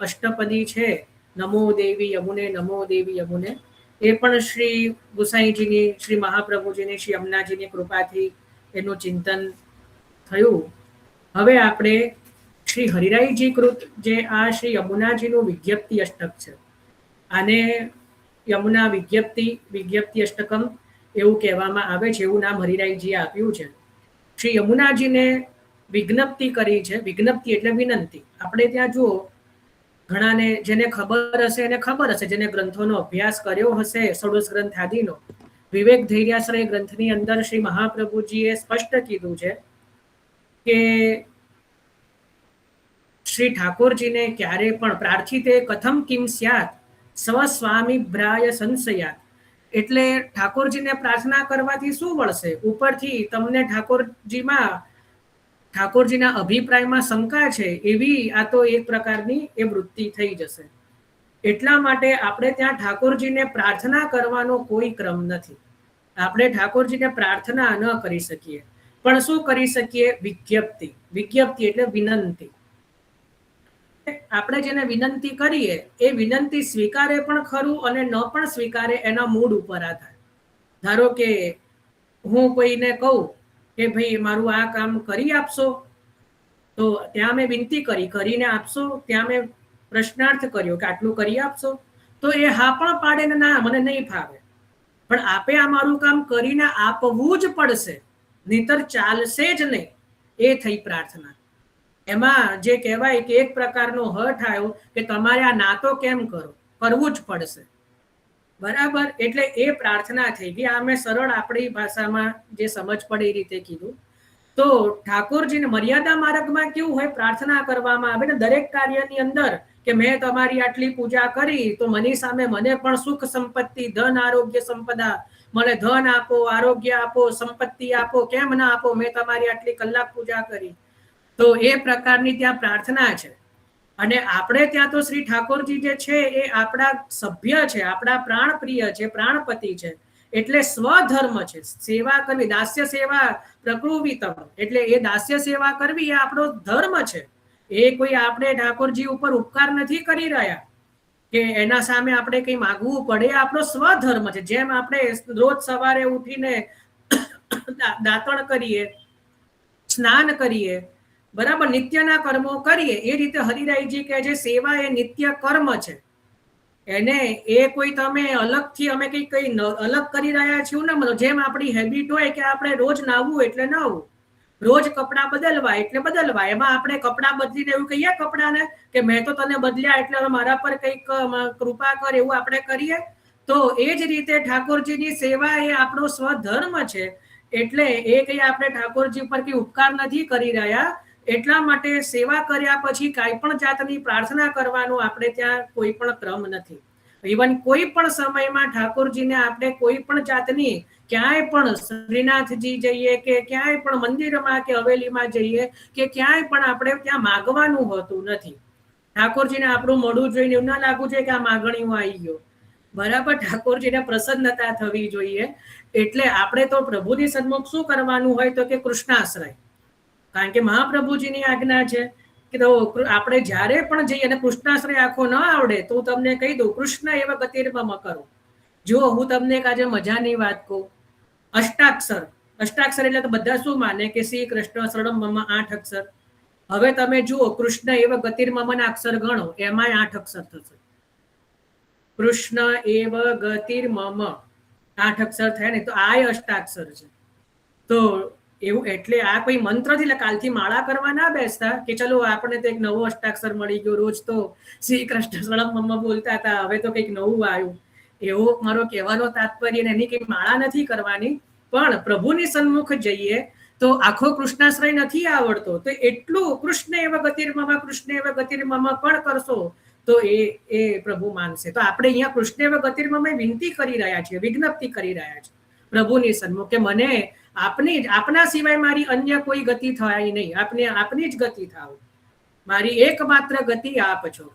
અષ્ટપદી છે, નમો દેવી યમુને નમો દેવી યમુને, એ પણ શ્રી ગુસાઈજીની, શ્રી મહાપ્રભુજીની, શ્રી યમુનાજીની કૃપાથી એનું ચિંતન થયું. હવે આપણે શ્રી હરિરાયજી કૃત જે આ શ્રી યમુનાજીનું વિજ્ઞપ્તિ અષ્ટક છે, આને યમુના વિજ્ઞપ્તિ અષ્ટકમ એવું કહેવામાં આવે છે, એવું નામ હરિરાયજીએ આપ્યું છે. શ્રી યમુનાજીને વિજ્ઞપ્તિ કરી છે. વિજ્ઞપ્તિ એટલે વિનંતી. આપણે ત્યાં જુઓ, ઘણાને જેને ખબર હશે એને ખબર હશે, જેને ગ્રંથોનો અભ્યાસ કર્યો હશે, ષોડશ ગ્રંથ આદિનો, વિવેક ધૈર્યાશ્રય ગ્રંથની અંદર શ્રી મહાપ્રભુજીએ સ્પષ્ટ કીધું છે કે શ્રી ઠાકોરજીને ક્યારે પણ પ્રાર્થિતે કથમ કિમ સ્યાત સ્વસ્વામી ભ્રાય સંશયાત, એટલે ઠાકોરજીને પ્રાર્થના કરવાથી શું વળશે? ઉપરથી તમને ઠાકોરજીના અભિપ્રાયમાં શંકા છે, એવી આ તો એક પ્રકારની એ વૃત્તિ થઈ જશે. એટલા માટે આપણે ત્યાં ઠાકોરજીને પ્રાર્થના કરવાનો કોઈ ક્રમ નથી. આપણે ઠાકોરજીને પ્રાર્થના ન કરી શકીએ, પણ શું કરી શકીએ? વિજ્ઞપ્તિ. વિજ્ઞપ્તિ એટલે વિનંતી. આપણે જેને વિનંતી કરીએ એ વિનંતી સ્વીકારે પણ ખરું અને ન પણ સ્વીકારે, એના મૂડ ઉપર આધાર. ધારો કે હું કોઈને કહું કે ભાઈ મારું આ કામ કરી આપશો, તો ત્યાં મેં વિનંતી કરીને આપશો, ત્યાં મેં પ્રશ્નાર્થ કર્યો કે આટલું કરી આપશો, તો એ હા પણ પાડે ને ના મને નહીં ફાવે, પણ આપે આ મારું કામ કરીને આપવું જ પડશે, નહીતર ચાલશે જ નહીં. એ થઈ પ્રાર્થના. એમાં જે કહેવાય કે એક પ્રકારનો હઠ આવ્યો કે તમારે આ ના તો કેમ કરો, કરવું જ પડશે. બરાબર? એટલે એ પ્રાર્થના થઈ ગઈ. આ મેં સરળ આપણી ભાષામાં જે સમજ પડે એ રીતે કીધું. તો ઠાકોરજીને મર્યાદા માર્ગમાં કેવું હોય, પ્રાર્થના કરવામાં આવે ને દરેક કાર્યની અંદર કે મેં તમારી આટલી પૂજા કરી તો મની સામે મને પણ સુખ સંપત્તિ, ધન, આરોગ્ય, સંપદા, મને ધન આપો, આરોગ્ય આપો, સંપત્તિ આપો, કેમ ના આપો, મેં તમારી આટલી કલાક પૂજા કરી. તો એ પ્રકારની ત્યાં પ્રાર્થના છે. અને આપણે ત્યાં તો શ્રી ઠાકોરજી જે છે એ આપણા સભ્ય છે, આપણા પ્રાણ પ્રિય છે, પ્રાણપતિ છે, એટલે સ્વધર્મ છે સેવા કરવી. દાસ્ય સેવા પ્રકૃતિતમ, એટલે એ દાસ્ય સેવા કરવી એ આપણો ધર્મ છે. એ કોઈ આપણે ઠાકોરજી ઉપર ઉપકાર નથી કરી રહ્યા કે એના સામે આપણે કંઈ માગવું પડે, આપણો સ્વધર્મ છે. જેમ આપણે રોજ સવારે ઉઠીને દાંતણ કરીએ, સ્નાન કરીએ, બરાબર, નિત્યના કર્મો કરીએ, એ રીતે હરિરાયજી કહે છે સેવા એ નિત્ય કર્મ છે. એને એ કોઈ તમે અલગથી અમે કઈ અલગ કરી રહ્યા છીએ ને, જેમ આપણી હેબિટ હોય કે આપણે રોજ નાહવું એટલે નાહવું, રોજ કપડાં બદલવા એટલે બદલવા, એમાં આપણે કપડાં બદલીને એવું કહીએ કપડાને કે મેં તો તને બદલ્યા એટલે મારા પર કંઈક કૃપા કર, એવું આપણે કરીએ. તો એ જ રીતે ઠાકોરજીની સેવા એ આપણો સ્વધર્મ છે. એટલે એ કઈ આપણે ઠાકોરજી ઉપર કઈ ઉપકાર નથી કરી રહ્યા. એટલા માટે સેવા કર્યા પછી કાંઈ પણ જાતની પ્રાર્થના કરવાનો આપણે ત્યાં કોઈ પણ ક્રમ નથી. ઇવન કોઈ પણ સમયમાં ઠાકોરજીને આપણે કોઈ પણ જાતની ક્યાંય પણ શ્રીનાથજી જઈએ કે ક્યાંય પણ મંદિરમાં કે હવેલીમાં જઈએ કે ક્યાંય પણ આપણે ત્યાં માગવાનું હોતું નથી. ઠાકોરજીને આપણું મોઢું જોઈને એવું ના લાગવું જોઈએ કે આ માગણીઓ આવી ગયો. બરાબર? ઠાકોરજીને પ્રસન્નતા થવી જોઈએ. એટલે આપણે તો પ્રભુની સન્મુખ શું કરવાનું હોય તો કે કૃષ્ણાશ્રય, કારણ કે મહાપ્રભુજીની આજ્ઞા છે કે તો આપણે જ્યારે પણ જઈએ અને કૃષ્ણાશ્રય આખો ન આવડે તો હું તમને કહી દઉં, કૃષ્ણ એવા ગતિર્મમ કરો. જો હું તમને એક આજે મજાની વાત કહું, અષ્ટાક્ષર એટલે તો બધા શું માને કે શ્રી કૃષ્ણ શરણમ મમ 8 અક્ષર. હવે તમે જુઓ કૃષ્ણ એવા ગતિર્મમના અક્ષર ગણો, એમાંય 8 અક્ષર થશે. કૃષ્ણ એવ ગતિર્મમ 8 અક્ષર થાય ને, તો આ અષ્ટાક્ષર છે. તો એવું એટલે આ કોઈ મંત્ર થી કાલથી માળા કરવા ના બેસતા કે ચલો આપણે તો એક નવો અષ્ટાક્ષર મળી ગયો, રોજ તો શ્રી કૃષ્ણ શરણમ મમ બોલતા હતા, હવે તો કંઈક નવું આવ્યું. એવો મારો કહેવાનો તાત્પર્ય, એની કંઈક માળા નથી કરવાની, પણ પ્રભુની સન્મુખ જઈએ તો આખો કૃષ્ણાશ્રય નથી આવડતો તો એટલું કૃષ્ણ એવા ગતિર્મમ પણ કરશો તો એ પ્રભુ માનશે. તો આપણે અહીંયા કૃષ્ણ એવા ગતિર્મમ વિનંતી કરી રહ્યા છીએ, વિજ્ઞપ્તિ કરી રહ્યા છીએ પ્રભુની સન્મુખ કે મને આપના સિવાય મારી અન્ય કોઈ ગતિ થાય નહીં, આપની જ ગતિ થાવ, મારી એકમાત્ર ગતિ આપ છો.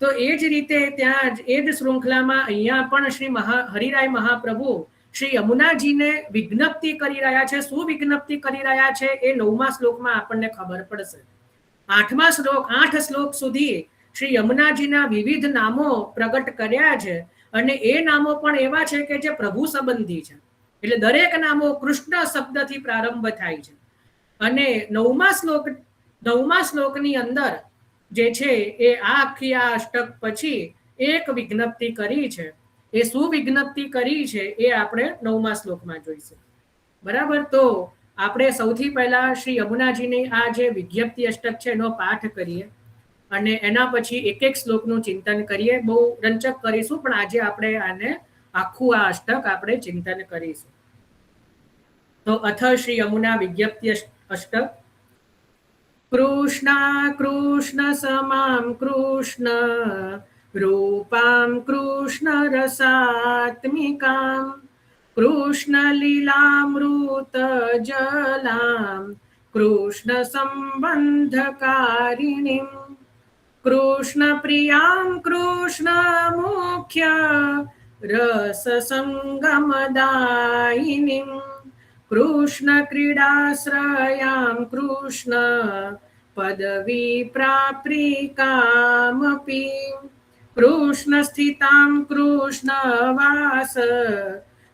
તો એ જ રીતે ત્યાં એ જ શૃંખલામાં અહીંયા પણ શ્રી હરિરાય મહાપ્રભુ શ્રી યમુનાજીને વિજ્ઞપ્તિ કરી રહ્યા છે. શું વિજ્ઞપ્તિ કરી રહ્યા છે એ 9મા શ્લોકમાં આપણને ખબર પડશે. 8મા શ્લોક 8 શ્લોક સુધી શ્રી યમુનાજીના વિવિધ નામો પ્રગટ કર્યા છે અને એ નામો પણ એવા છે કે જે પ્રભુ સંબંધી છે. એટલે દરેક નામો કૃષ્ણ શબ્દથી પ્રારંભ થાય છે. અને નવમા શ્લોકની અંદર જે છે એ આખી આ અષ્ટક પછી એક વિજ્ઞપ્તિ કરી છે. એ શું વિજ્ઞપ્તિ કરી છે એ આપણે 9મા શ્લોકમાં જોઈશું. બરાબર. તો આપણે સૌથી પહેલા શ્રી યમુનાજીની આ જે વિજ્ઞપ્તિ અષ્ટક છે એનો પાઠ કરીએ અને એના પછી એક એક શ્લોકનું ચિંતન કરીએ. બહુ રંચક કરીશું, પણ આજે આપણે આને આખું આ અષ્ટક આપણે ચિંતન કરીશું. તો અથ શ્રી યમુના વિજ્ઞપ્તિ અષ્ટક. કૃષ્ણા કૃષ્ણ સમામ કૃષ્ણ રૂપામ કૃષ્ણ રસાત્મિકામ કૃષ્ણ લીલામૃત જલામ કૃષ્ણ સંબંધકારિણીમ કૃષ્ણ પ્રિયામ કૃષ્ણ મુખ્ય રસ સંગમદાયિનીમ કૃષ્ણ ક્રીડાશ્રયામ કૃષ્ણ પદવી પ્રાપ્તિકામપી કૃષ્ણ સ્થિતામ કૃષ્ણ વાસ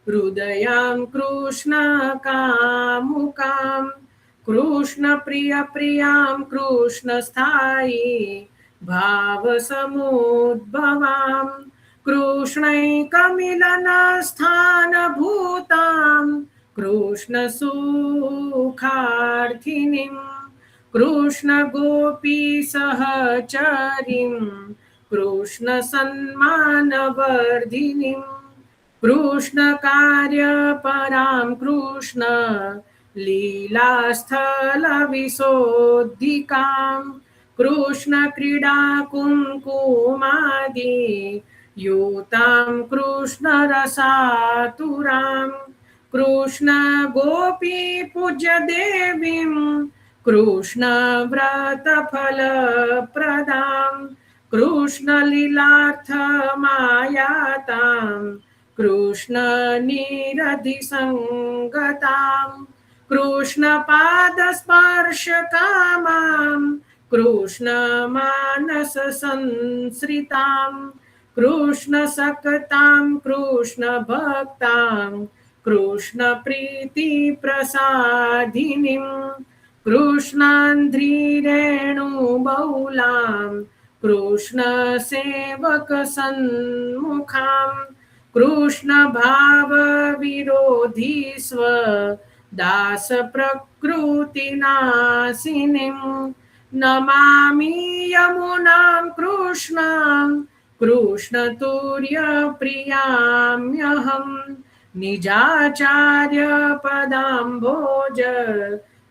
હૃદયામ કૃષ્ણ કામુકામ કૃષ્ણ પ્રિય પ્રિયામ કૃષ્ણ સ્થાયી ભાવ સમુદ્ભવામ કૃષ્ણૈકમિલન સ્થાન ભૂતામ કૃષ્ણ સુખાર્થિનીમ કૃષ્ણ ગોપી સહચરીમ કૃષ્ણ સન્માનવર્ધિનીમ કૃષ્ણ કાર્ય પરામ કૃષ્ણ લીલાસ્થલ વિશોધિકામ કૃષ્ણ ક્રીડા કુમકુમાદી યુતામ કૃષ્ણ રસાતુરામ કૃષ્ણ ગોપી પૂજ્ય દેવીમ કૃષ્ણ વ્રત ફલ પ્રદામ કૃષ્ણ લીલાર્થ માયાતામ કૃષ્ણ નિરધિ સંગતામ કૃષ્ણ પાદ સ્પર્શ કામામ કૃષ્ણ માનસ સંશ્રિતામ કૃષ્ણ સકતામ કૃષ્ણ ભક્તામ કૃષ્ણ પ્રીતિ પ્રસાદિનીમ કૃષ્ણાંધ્રી રેણુ બહુલામ કૃષ્ણ સેવક સન્મુખામ કૃષ્ણ ભાવ વિરોધી સ્વ દાસ પ્રકૃતિ નાશિનીમ નમામિ યમુનામ કૃષ્ણ કૃષ્ણ તુર્ય પ્રિયામ્યહમ નિજાચાર્ય પદામ્ભોજ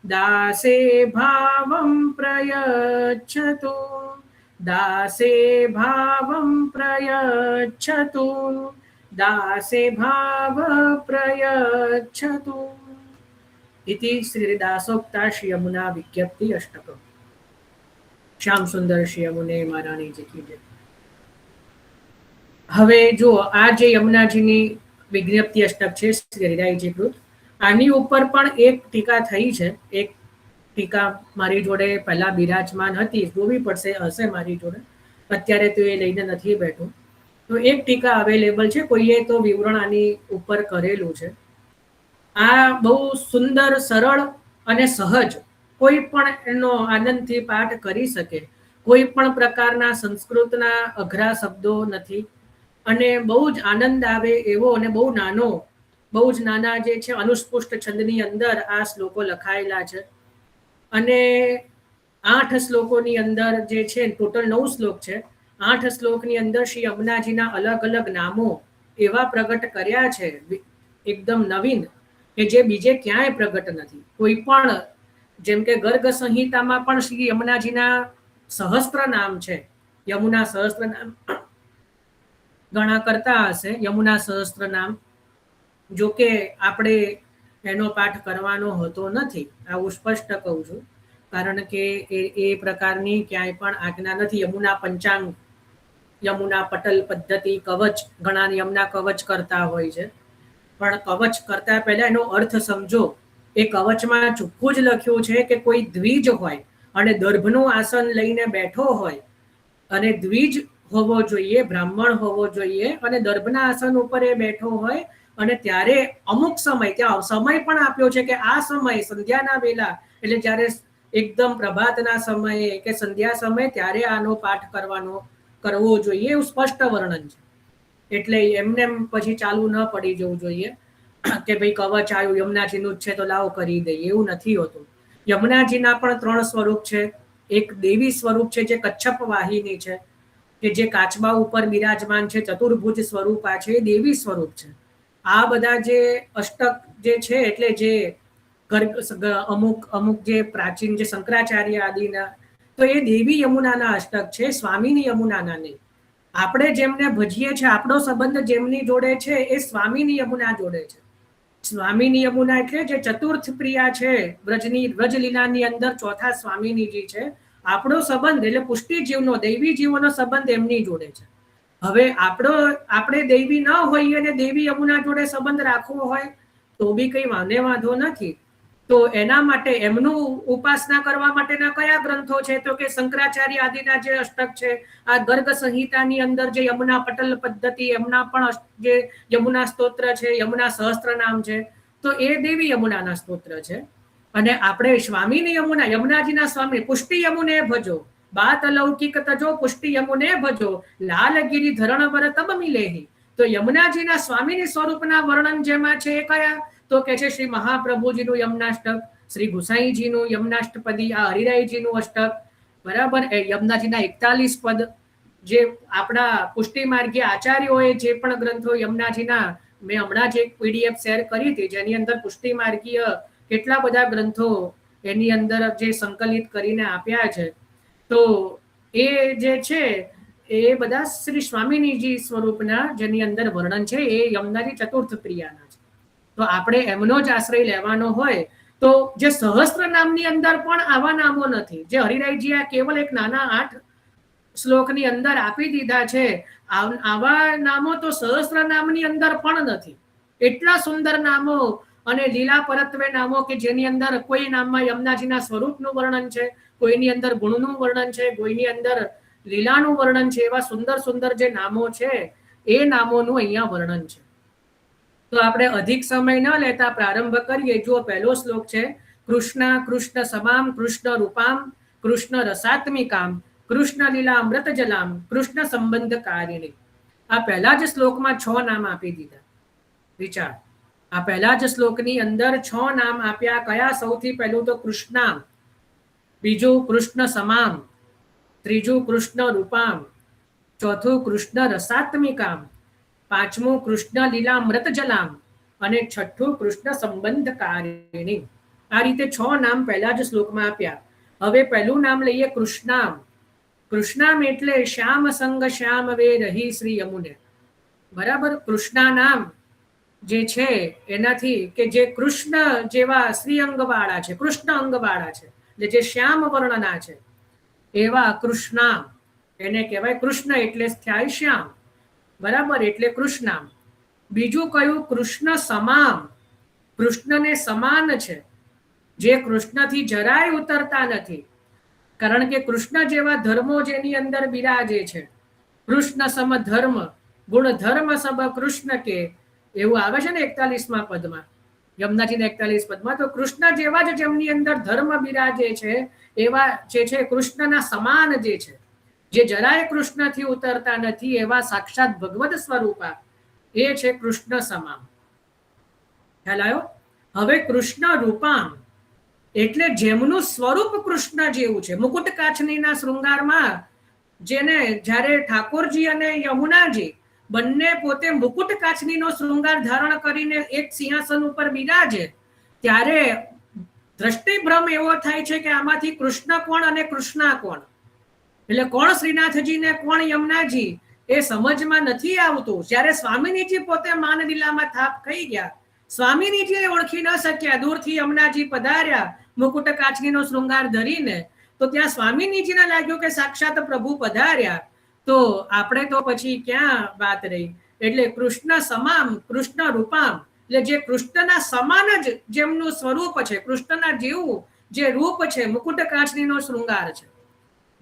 દાસે ભાવમ પ્રયચ્છતુ દાસે ભાવમ પ્રયચ્છતુ દાસે ભાવ પ્રયચ્છતુ इति श्रीदासोक्ता श्री यमुना विज्ञप्ति अष्टक. श्याम सुंदर श्री यमुने महारानी जी की जय. હવે જો આ જે યમુનાજીની વિજ્ઞપ્તિ અષ્ટક છે શ્રી હરિરાયજી કૃત, આની ઉપર પણ એક ટીકા થઈ છે. એક ટીકા મારી જોડે પહેલા બિરાજમાન હતી, જોવી પડશે, હશે મારી જોડે, અત્યારે તો એ લઈને નથી બેઠું. તો એક ટીકા અવેલેબલ છે, કોઈએ તો વિવરણ આની ઉપર કરેલું છે. આ બહુ સુંદર, સરળ અને સહજ, કોઈ પણ એનો આનંદથી પાઠ કરી શકે. કોઈ પણ પ્રકારના સંસ્કૃતના અઘરા શબ્દો નથી અને બહુ જ આનંદ આવે એવો અને બહુ જ નાના જે છે અનુસ્પુષ્ટ છંદની અંદર આ શ્લોકો લખાયેલા છે. અને 8 શ્લોકોની અંદર જે છે, ટોટલ 9 શ્લોક છે. 8 શ્લોકની અંદર શ્રી યમુનાજીના અલગ અલગ નામો એવા પ્રગટ કર્યા છે, એકદમ નવીન, કે જે બીજે ક્યાંય પ્રગટ નથી. કોઈ પણ, જેમ કે ગર્ગ સંહિતામાં પણ શ્રી યમુનાજીના સહસ્ત્ર નામ છે. યમુના સહસ્ત્ર નામ ઘણા કરતા હશે, યમુના સહસ્ત્ર નામ. જો કે આપણે એનો પાઠ કરવાનો હોતો નથી, આવું સ્પષ્ટ કહું છું, કારણ કે એ પ્રકારની ક્યાંય પણ આજ્ઞા નથી. યમુના પંચાંગ, યમુના પટલ પદ્ધતિ, કવચ, ઘણા યમુના કવચ કરતા હોય છે, પણ કવચ કરતા પહેલા એનો અર્થ સમજો. એ કવચમાં ચોખ્ખું જ લખ્યું છે કે કોઈ દ્વિજ હોય અને દર્ભનું આસન લઈને બેઠો હોય અને દ્વિજ હોવો જોઈએ, બ્રાહ્મણ હોવો જોઈએ, અને દર્ભના આસન ઉપર એ બેઠો હોય અને ત્યારે અમુક સમય, ત્યાં સમય પણ આપ્યો છે કે આ સમય સંધ્યાના વેલા, એટલે જ્યારે એકદમ પ્રભાતના સમયે કે સંધ્યા સમયે ત્યારે આનો પાઠ કરવો જોઈએ, એવું સ્પષ્ટ વર્ણન છે. એટલે એમને પછી ચાલુ ન પડી જવું જોઈએ કે ભાઈ કવચ આવ્યું યમુનાજીનું જ છે તો લાવો કરી દઈએ, એવું નથી હોતું. યમુનાજીના પણ 3 સ્વરૂપ છે. એક દેવી સ્વરૂપ છે જે કચ્છપ વાહિની છે, કે જે કાચબા ઉપર બિરાજમાન છે, ચતુર્ભુજ સ્વરૂપ આ છે, એ દેવી સ્વરૂપ છે. આ બધા જે અષ્ટક જે છે, એટલે જે અમુક જે પ્રાચીન જે શંકરાચાર્ય આદિના, તો એ દેવી યમુનાના અષ્ટક છે, સ્વામીની યમુનાના નહીં. આપણે જેમને ભજીએ છીએ, આપણો સંબંધ જેમની જોડે છે એ સ્વામીની યમુના જોડે છે. સ્વામીની યમુના એટલે જે ચતુર્થ પ્રિયા છે, વ્રજલીલાની અંદર ચોથા સ્વામીનીજી છે. આપણો સંબંધ એટલે પુષ્ટિ જીવનો, દૈવી જીવનો સંબંધ એમની જોડે છે. હવે આપણે દૈવી ન હોઈએ અને દેવી યમુના જોડે સંબંધ રાખવો હોય તો બી કઈ વાંધો નથી. તો એના માટે એમનું ઉપાસના કરવા માટેના કયા ગ્રંથો છે? તો કે શંકરાચાર્ય આદિના જે અષ્ટક છે, આ ગર્ગ સંહિતાની અંદર જે યમુના પટલ પદ્ધતિ, એમના પણ જે યમુના સ્તોત્ર છે, યમુના સહસ્ત્ર નામ છે, તો એ દેવી યમુનાના સ્તોત્ર છે. અને આપણે સ્વામીની યમુના, યમુનાજીના સ્વામી, પુષ્ટિ યમુને ભજો, બાત અલૌકિક તજો પુષ્ટિ યમુને ભજો, લાલગીરી ધરણ પર તબ મિલેહી. તો યમુનાજીના સ્વામીની સ્વરૂપના વર્ણન જેમાં છે એ કયા? તો કે છે શ્રી મહાપ્રભુજીનું યમુનાષ્ટક, શ્રી ગુસાઈજીનું યમુનાષ્ટપદી, આ હરિરાયજીનું અષ્ટક, બરાબર. એ યમુનાજીના 41 પદ, જે આપણા પુષ્ટિ માર્ગીય આચાર્યોએ જે પણ ગ્રંથો યમુનાજીના, મેં હમણાં જ એક પીડીએફ શેર કરી હતી જેની અંદર પુષ્ટિ માર્ગીય કેટલા બધા ગ્રંથો એની અંદર જે સંકલિત કરીને આપ્યા છે. તો એ જે છે એ બધા શ્રી સ્વામિનીજી સ્વરૂપના જેની અંદર વર્ણન છે, એ યમુનાજી ચતુર્થ પ્રિયાના છે. તો આપણે એમનો જ આશ્રય લેવાનો હોય. તો જે સહસ્ત્ર નામની અંદર પણ આવા નામો નથી, જે હરિરાયજી આ કેવલ એક નાના 8 શ્લોકની અંદર આપી દીધા છે. આવા નામો તો સહસ્ત્ર નામની અંદર પણ નથી. એટલા સુંદર નામો અને લીલા પરત્વે નામો કે જેની અંદર કોઈ નામમાં યમુનાજીના સ્વરૂપનું વર્ણન છે, કોઈની અંદર ગુણનું વર્ણન છે, કોઈની અંદર લીલાનું વર્ણન છે. એવા સુંદર સુંદર જે નામો છે એ નામોનું અહીંયા વર્ણન છે. તો આપણે અધિક સમય ન લેતા પ્રારંભ કરીએ. જો પહેલો શ્લોક છે, કૃષ્ણ સમામ કૃષ્ણ રૂપામ કૃષ્ણ રસાત્મિકામ કૃષ્ણ લીલા અમૃત જલામ કૃષ્ણ સંબંધ કારિણી. આ પહેલા જ શ્લોકમાં 6 નામ આપી દીધા. વિચાર, આ પહેલા જ શ્લોકની અંદર 6 નામ આપ્યા. કયા? સૌથી પહેલું તો કૃષ્ણામ, બીજું કૃષ્ણ સમામ, ત્રીજું કૃષ્ણ રૂપામ, ચોથું કૃષ્ણ રસાત્મિકામ, પાંચમું કૃષ્ણ લીલા અમૃત જલામ, અને છઠ્ઠું કૃષ્ણ સંબંધ કારિણી. આ રીતે 6 નામ પહેલા જ શ્લોકમાં આપ્યા. હવે પહેલું નામ લઈએ, કૃષ્ણામ. કૃષ્ણામ એટલે શ્યામ સંગ શ્યામ વે રહી શ્રી યમુને, બરાબર. કૃષ્ણા નામ જે છે એનાથી કે જે કૃષ્ણ જેવા શ્રી અંગવાળા છે, કૃષ્ણ અંગવાળા છે, એટલે જે શ્યામ વર્ણના છે એવા કૃષ્ણામ, એને કહેવાય. કૃષ્ણ એટલે થાય શ્યામ, બરાબર, એટલે કૃષ્ણામ. બીજું કયું? કૃષ્ણ સમામ, કૃષ્ણને સમાન છે, જે કૃષ્ણથી જરાય ઉતરતા નથી. કારણ કે કૃષ્ણ જેવા ધર્મો જેની અંદર બિરાજે છે, કૃષ્ણ સમ ધર્મ ગુણ ધર્મ સબ કૃષ્ણ કે, એવું આવે છે ને 41મા પદમાં, યમુનાજીના 41 પદમાં. તો કૃષ્ણ જેવા જ જેમની અંદર ધર્મ બિરાજે છે એવા જે છે કૃષ્ણના સમાન જે છે, જે જરાય કૃષ્ણથી ઉતરતા નથી, એવા સાક્ષાત ભગવદ સ્વરૂપા, એ છે કૃષ્ણ સમામ. ખ્યાલ આવ્યો? હવે કૃષ્ણ રૂપામ એટલે જેમનું સ્વરૂપ કૃષ્ણ જેવું છે. મુકુટ કાછનીના શૃંગારમાં જેને જ્યારે ઠાકોરજી અને યમુનાજી બંને પોતે મુકુટ કાછનીનો શૃંગાર ધારણ કરીને એક સિંહાસન ઉપર બિરાજે, ત્યારે દ્રષ્ટિભ્રમ એવો થાય છે કે આમાંથી કૃષ્ણ કોણ અને કૃષ્ણા કોણ, એટલે કોણ શ્રીનાથજી ને કોણ યમુનાજી, એ સમજમાં નથી આવતું. જ્યારે સ્વામિનીજી પોતે માનલીલામાં થાપ ખાઈ ગયા, સ્વામિનીજી ઓળખી ન શક્યા. દૂરથી યમુનાજી પધાર્યા મુકુટ કાછનીનો શૃંગાર ધરીને, તો ત્યાં સ્વામિનીજીને લાગ્યું કે સાક્ષાત પ્રભુ પધાર્યા. તો આપણે તો પછી ક્યાં વાત રહી. એટલે કૃષ્ણ સમામ કૃષ્ણ રૂપામ, એટલે જે કૃષ્ણના સમાન જ જેમનું સ્વરૂપ છે, કૃષ્ણના જેવું જે રૂપ છે, મુકુટ કાછનીનો શૃંગાર છે.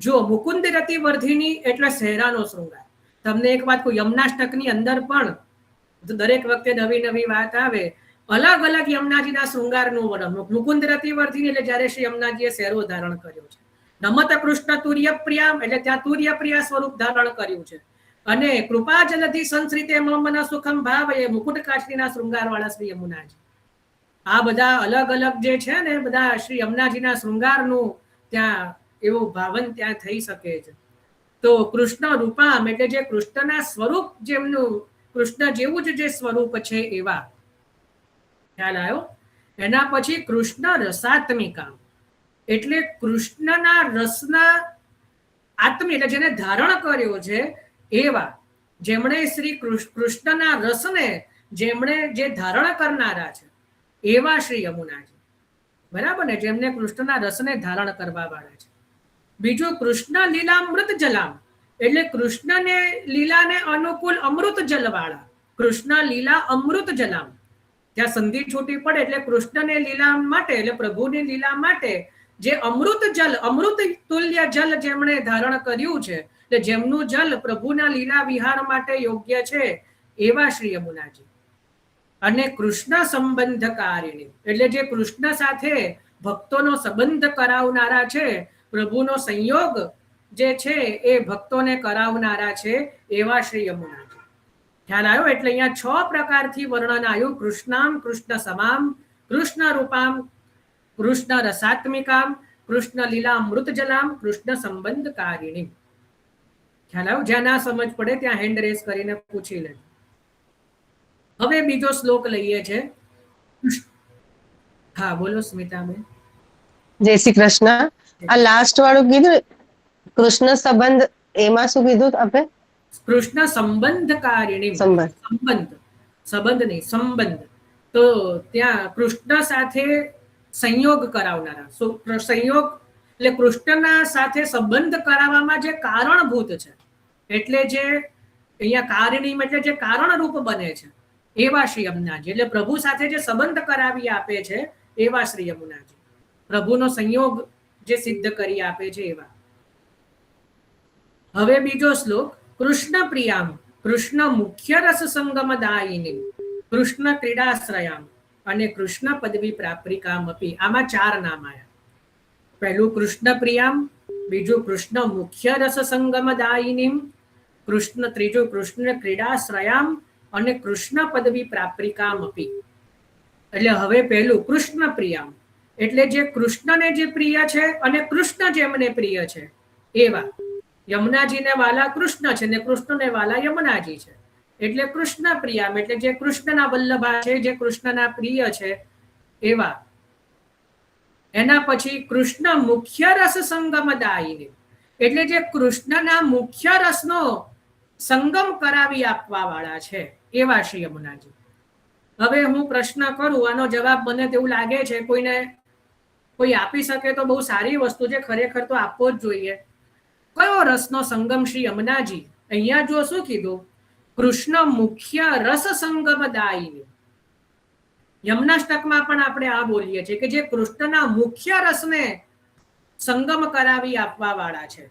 જો મુકુંદ રતિ વર્ધિની એટલે સહેરાનો શૃંગાર. તમને એક વાત કહું, યમનાષ્ટકની અંદર પણ દરેક વખતે નવી નવી વાત આવે, અલગ અલગ યમુનાજીના શૃંગારનું વર્ણન. મુકુંદ રતિ વર્ધિની એટલે જ્યારે શ્રી યમુનાજીએ સહેરો ધારણ કર્યો છે. નમત કૃષ્ણ તુર્ય પ્રિયામ એટલે ત્યાં તુર્ય પ્રિયા સ્વરૂપ ધારણ કર્યું છે. અને કૃપા જલધિ સંશ્રિતે મન સુખમ ભાવ એ મુકુટ કાષ્ટીના શૃંગાર વાળા શ્રી યમુનાજી. આ બધા અલગ અલગ જે છે ને બધા શ્રી યમુનાજીના શૃંગારનું ત્યાં એવું ભાવન ત્યાં થઈ શકે છે. તો કૃષ્ણ રૂપામ એટલે જે કૃષ્ણના સ્વરૂપ જેમનું કૃષ્ણ જેવું જ જે સ્વરૂપ છે એવા. ખ્યાલ આવ્યો? એના પછી કૃષ્ણ રસાત્મિકા એટલે કૃષ્ણના રસના આત્મી એટલે જેને ધારણ કર્યો છે એવા, જેમણે શ્રી કૃષ્ણના રસને જેમણે જે ધારણ કરનારા છે એવા શ્રી યમુનાજી. બરાબર ને? જેમને કૃષ્ણના રસને ધારણ કરવા વાળા છે. બીજું કૃષ્ણ લીલામૃત જલામ એટલે કૃષ્ણને લીલાને અનુકૂળ અમૃત જલ વાળા. કૃષ્ણ લીલા અમૃત જલામ, ત્યાં સંધિ છૂટી પડે એટલે કૃષ્ણને લીલા માટે એટલે પ્રભુની લીલા માટે જે અમૃત જલ, અમૃત તુલ્ય જલ જેમણે ધારણ કર્યું છે, એટલે જેમનું જલ પ્રભુના લીલા વિહાર માટે યોગ્ય છે એવા શ્રી યમુનાજી. અને કૃષ્ણ સંબંધકારિણી એટલે જે કૃષ્ણ સાથે ભક્તોનો સંબંધ કરાવનારા છે, પ્રભુનો સંયોગ જે છે એ ભક્તોને કરાવનારા છે એવા શ્રી યમુનાજી. ખ્યાલ આવ્યો? એટલે અહીંયા 6 પ્રકારથી વર્ણન આવ્યું. કૃષ્ણામ કૃષ્ણ સમામ, કૃષ્ણ રૂપામ, કૃષ્ણ રસાત્મિકામ, કૃષ્ણ લીલા અમૃત જલામ, કૃષ્ણ સંબંધકારિણી. ખ્યાલ આવ્યો? જ્યાં ના સમજ પડે ત્યાં હેન્ડ રેસ કરીને પૂછી લેજો. હવે બીજો શ્લોક લઈએ છે. હા બોલો સ્મિતાબેન. જય શ્રી કૃષ્ણ. આ લાસ્ટ વાળું કીધું કૃષ્ણ સંબંધ, એમાં શું કીધું આપે? કૃષ્ણ સંબંધકારિણી. સંબંધ, સંબંધ નહીં, સંબંધ. તો ત્યાં કૃષ્ણ સાથે સંયોગ કરાવનારા. સંયોગ એટલે કૃષ્ણના સાથે સંબંધ કરાવવામાં જે કારણભૂત છે, એટલે જે અહીંયા કારિણી એટલે જે કારણ રૂપ બને છે એવા શ્રી યમુનાજી. એટલે પ્રભુ સાથે જે સંબંધ કરાવી આપે છે એવા શ્રી યમુનાજી. પ્રભુનો સંયોગ જે સિદ્ધ કરી આપે છે એવા. હવે બીજો શ્લોક. કૃષ્ણ પ્રિયામ, કૃષ્ણ મુખ્ય રસ સંગમ દાયિની, કૃષ્ણ ક્રીડાશ્રયામ અને કૃષ્ણ પદવી પ્રાપ્તિકામ અપી. આમાં 4 નામ આવ્યા. પહેલું કૃષ્ણ પ્રિયામ, બીજું કૃષ્ણ મુખ્ય રસ સંગમ દાયિની, કૃષ્ણ ત્રીજું કૃષ્ણ ક્રીડાશ્રયામ અને કૃષ્ણ પદવી પ્રાપ્તિકામ અપી. એટલે હવે પહેલું કૃષ્ણ પ્રિયામ એટલે જે કૃષ્ણને જે પ્રિય છે અને કૃષ્ણ જેમને પ્રિય છે એવા. યમુનાજીને વાલા કૃષ્ણ છે ને કૃષ્ણને વાલા યમુનાજી છે, એટલે કૃષ્ણ પ્રિયામ એટલે જે કૃષ્ણના વલ્લભા છે, જે કૃષ્ણના પ્રિય છે એવા. એના પછી કૃષ્ણ મુખ્ય રસ સંગમ દાયિની એટલે જે કૃષ્ણના મુખ્ય રસનો સંગમ કરાવી આપવા વાળા છે એવા શ્રી યમુનાજી. હવે હું પ્રશ્ન કરું, આનો જવાબ મને તેવું લાગે છે કોઈને કોઈ આપી શકે તો બહુ સારી વસ્તુ છે, ખરેખર તો આપવો જ જોઈએ. કયો રસનો સંગમ શ્રી યમુનાજી? અહીંયા જો શું કીધું? કૃષ્ણ મુખ્ય રસ સંગમ દાયિની. યમનાષ્ટકમાં પણ આપણે આ બોલીએ છીએ કે જે કૃષ્ણના મુખ્ય રસને સંગમ કરાવી આપવા વાળા છે.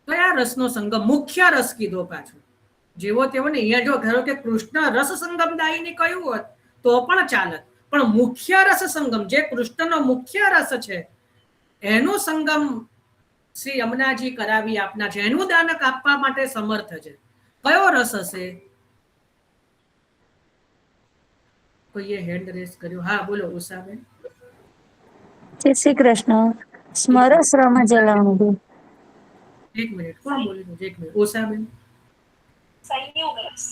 કયા રસનો સંગમ? મુખ્ય રસ કીધો પાછો. જેવો તેવો ને અહીંયા જો ધારો કે કૃષ્ણ રસ સંગમ દાયિની કહ્યું હોત તો પણ ચાલત, પણ મુખ્ય રસ સંગમ જે કૃષ્ણનો મુખ્ય રસ છે એનું સંગમ શ્રી યમુનાજી કરાવી આપના છે, એનું દાનક આપવા માટે સમર્થ છે. કયો રસ હશે? કોઈએ હેન્ડ રેસ કર્યો? હા બોલો ઉષાબેન. જય શ્રી કૃષ્ણ. સ્મરસ રમ જલામુદુ. એક મિનિટ, કોણ બોલ્યું? એક મિનિટ. ઉષાબેન. સંયોગ રસ.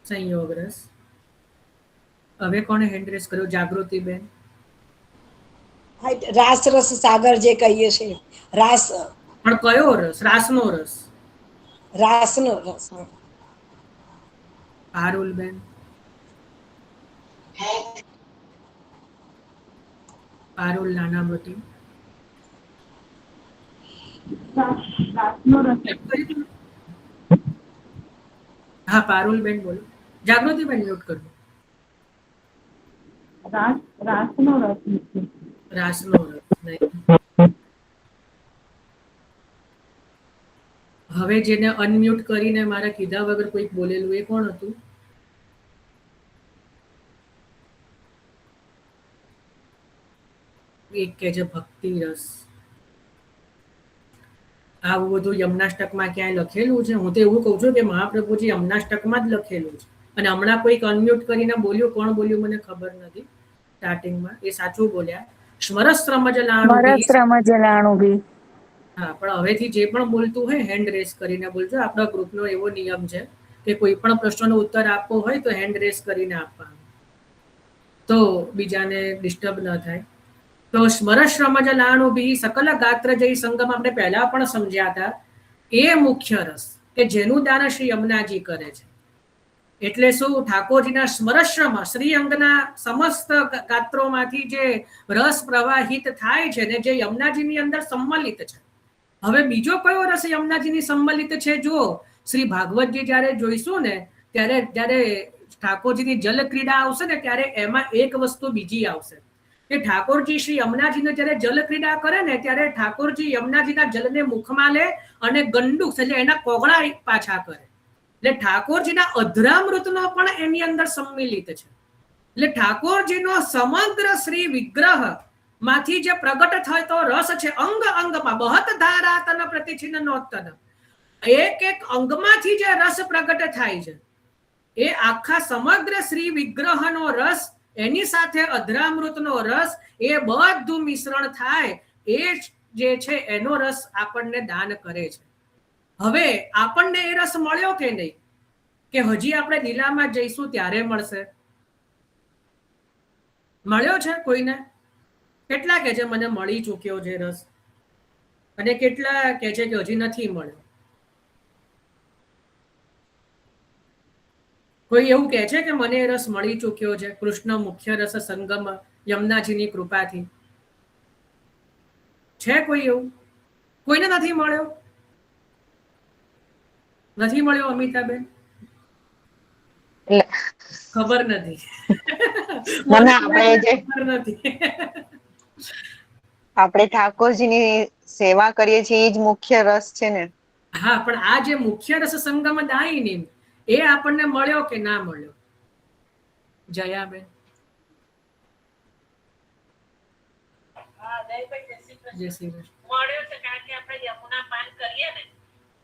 સંયોગ રસ. હવે કોણે હેન્ડ રેસ કર્યો? જાગૃતિબેન. રાસ રસ સાગર જે કહીએ છીએ, રાસ. પણ કયો રસ? રાસનો રસ. રાસનો રસ. પારુલબેન. પારુલ નાના મોટી. હા પારુલબેન બોલો. જાગૃતિબેન મ્યુટ કરજો. રાસનો રસ નહીં. હવે જેને અનમ્યુટ કરીને મારા કીધા વગર કોઈક બોલેલું એ કોણ હતું? એક કે છે ભક્તિ રસ. આવું બધું યમનાષ્ટકમાં ક્યાંય લખેલું છે? હું તો એવું કહું છું કે મહાપ્રભુજી યમનાષ્ટકમાં જ લખેલું છે. અને હમણાં કોઈક અનમ્યુટ કરીને બોલ્યું, કોણ બોલ્યું મને ખબર નથી. સ્ટાર્ટિંગમાં એ સાચું બોલ્યા, સ્મરસ્રમ જલાણું બી. હા, પણ હવેથી જે પણ બોલતું હોય હેન્ડ રેસ કરીને બોલજો. આપણા ગ્રુપનો એવો નિયમ છે કે કોઈ પણ પ્રશ્નનો ઉત્તર આપવો હોય તો હેન્ડ રેસ કરીને આપવાનો, તો બીજાને ડિસ્ટર્બ ન થાય. તો સ્મરશ્રમ જલાણુ બી સકલ ગાત્ર જય સંગમ આપણે પહેલા પણ સમજ્યા હતા. એ મુખ્ય રસ કે જેનું દાન શ્રી યમુનાજી કરે છે. એટલે શું? ઠાકોરજીના સ્મરશ્રમ શ્રી અંગના સમસ્ત ગાત્રોમાંથી જે રસ પ્રવાહિત થાય છે ને, જે યમુનાજીની અંદર સંમલિત છે. હવે બીજો કયો રસ યમુનાજીની સંમલિત છે? જો શ્રી ભાગવતજી જ્યારે જોઈશું ને, ત્યારે જ્યારે ઠાકોરજીની જલ ક્રીડા આવશે ને, ત્યારે એમાં એક વસ્તુ બીજી આવશે કે ઠાકોરજી શ્રી યમુનાજીને જ્યારે જલ ક્રીડા કરે ને, ત્યારે ઠાકોરજી યમુનાજીના જલને મુખમાં લે અને ગંડુક એટલે એના કોગળા પાછા કરે. એટલે ઠાકોરજીના અધરામૃતનો પણ એની અંદર સંમિલિત છે. એટલે ઠાકોરજીનો સમગ્ર શ્રી વિગ્રહ માંથી જે પ્રગટ થતો રસ છે, અંગ અંગમાં બહત ધારા તન પ્રતિછિન્ન નોતન, એક એક અંગમાંથી જે રસ પ્રગટ થાય છે, એ આખા સમગ્ર શ્રી વિગ્રહનો રસ, એની સાથે અધરામૃતનો રસ, એ બધું મિશ્રણ થાય, એ જે છે એનો રસ આપણને દાન કરે છે. હવે આપણને એ રસ મળ્યો કે નહીં? કે હજી આપણે લીલામાં જઈશું ત્યારે મળશે? મળ્યો છે કોઈને? કેટલા કે છે મને મળી ચૂક્યો છે રસ, અને કેટલા કે છે કે હજી નથી મળ્યો? કોઈ એવું કે છે કે મને રસ મળી ચૂક્યો છે, કૃષ્ણ મુખ્ય રસ સંગમ યમુનાજીની કૃપાથી? છે કોઈ એવું? કોઈને નથી મળ્યો? નથી મળ્યો અમિતાબેન? ખબર નથી. મને આપણે જે ખબર નથી. આપણે ઠાકોરજીની સેવા કરીએ છીએ એ જ મુખ્ય રસ છે ને. હા, પણ આ જે મુખ્ય રસ સંગમ દાયિની, એ આપણને મળ્યો કે ના મળ્યો? જયાબેન? જય શ્રી કૃષ્ણ. મળ્યો છે, કારણ કે આપણે યમુના પાન કરીએ ને,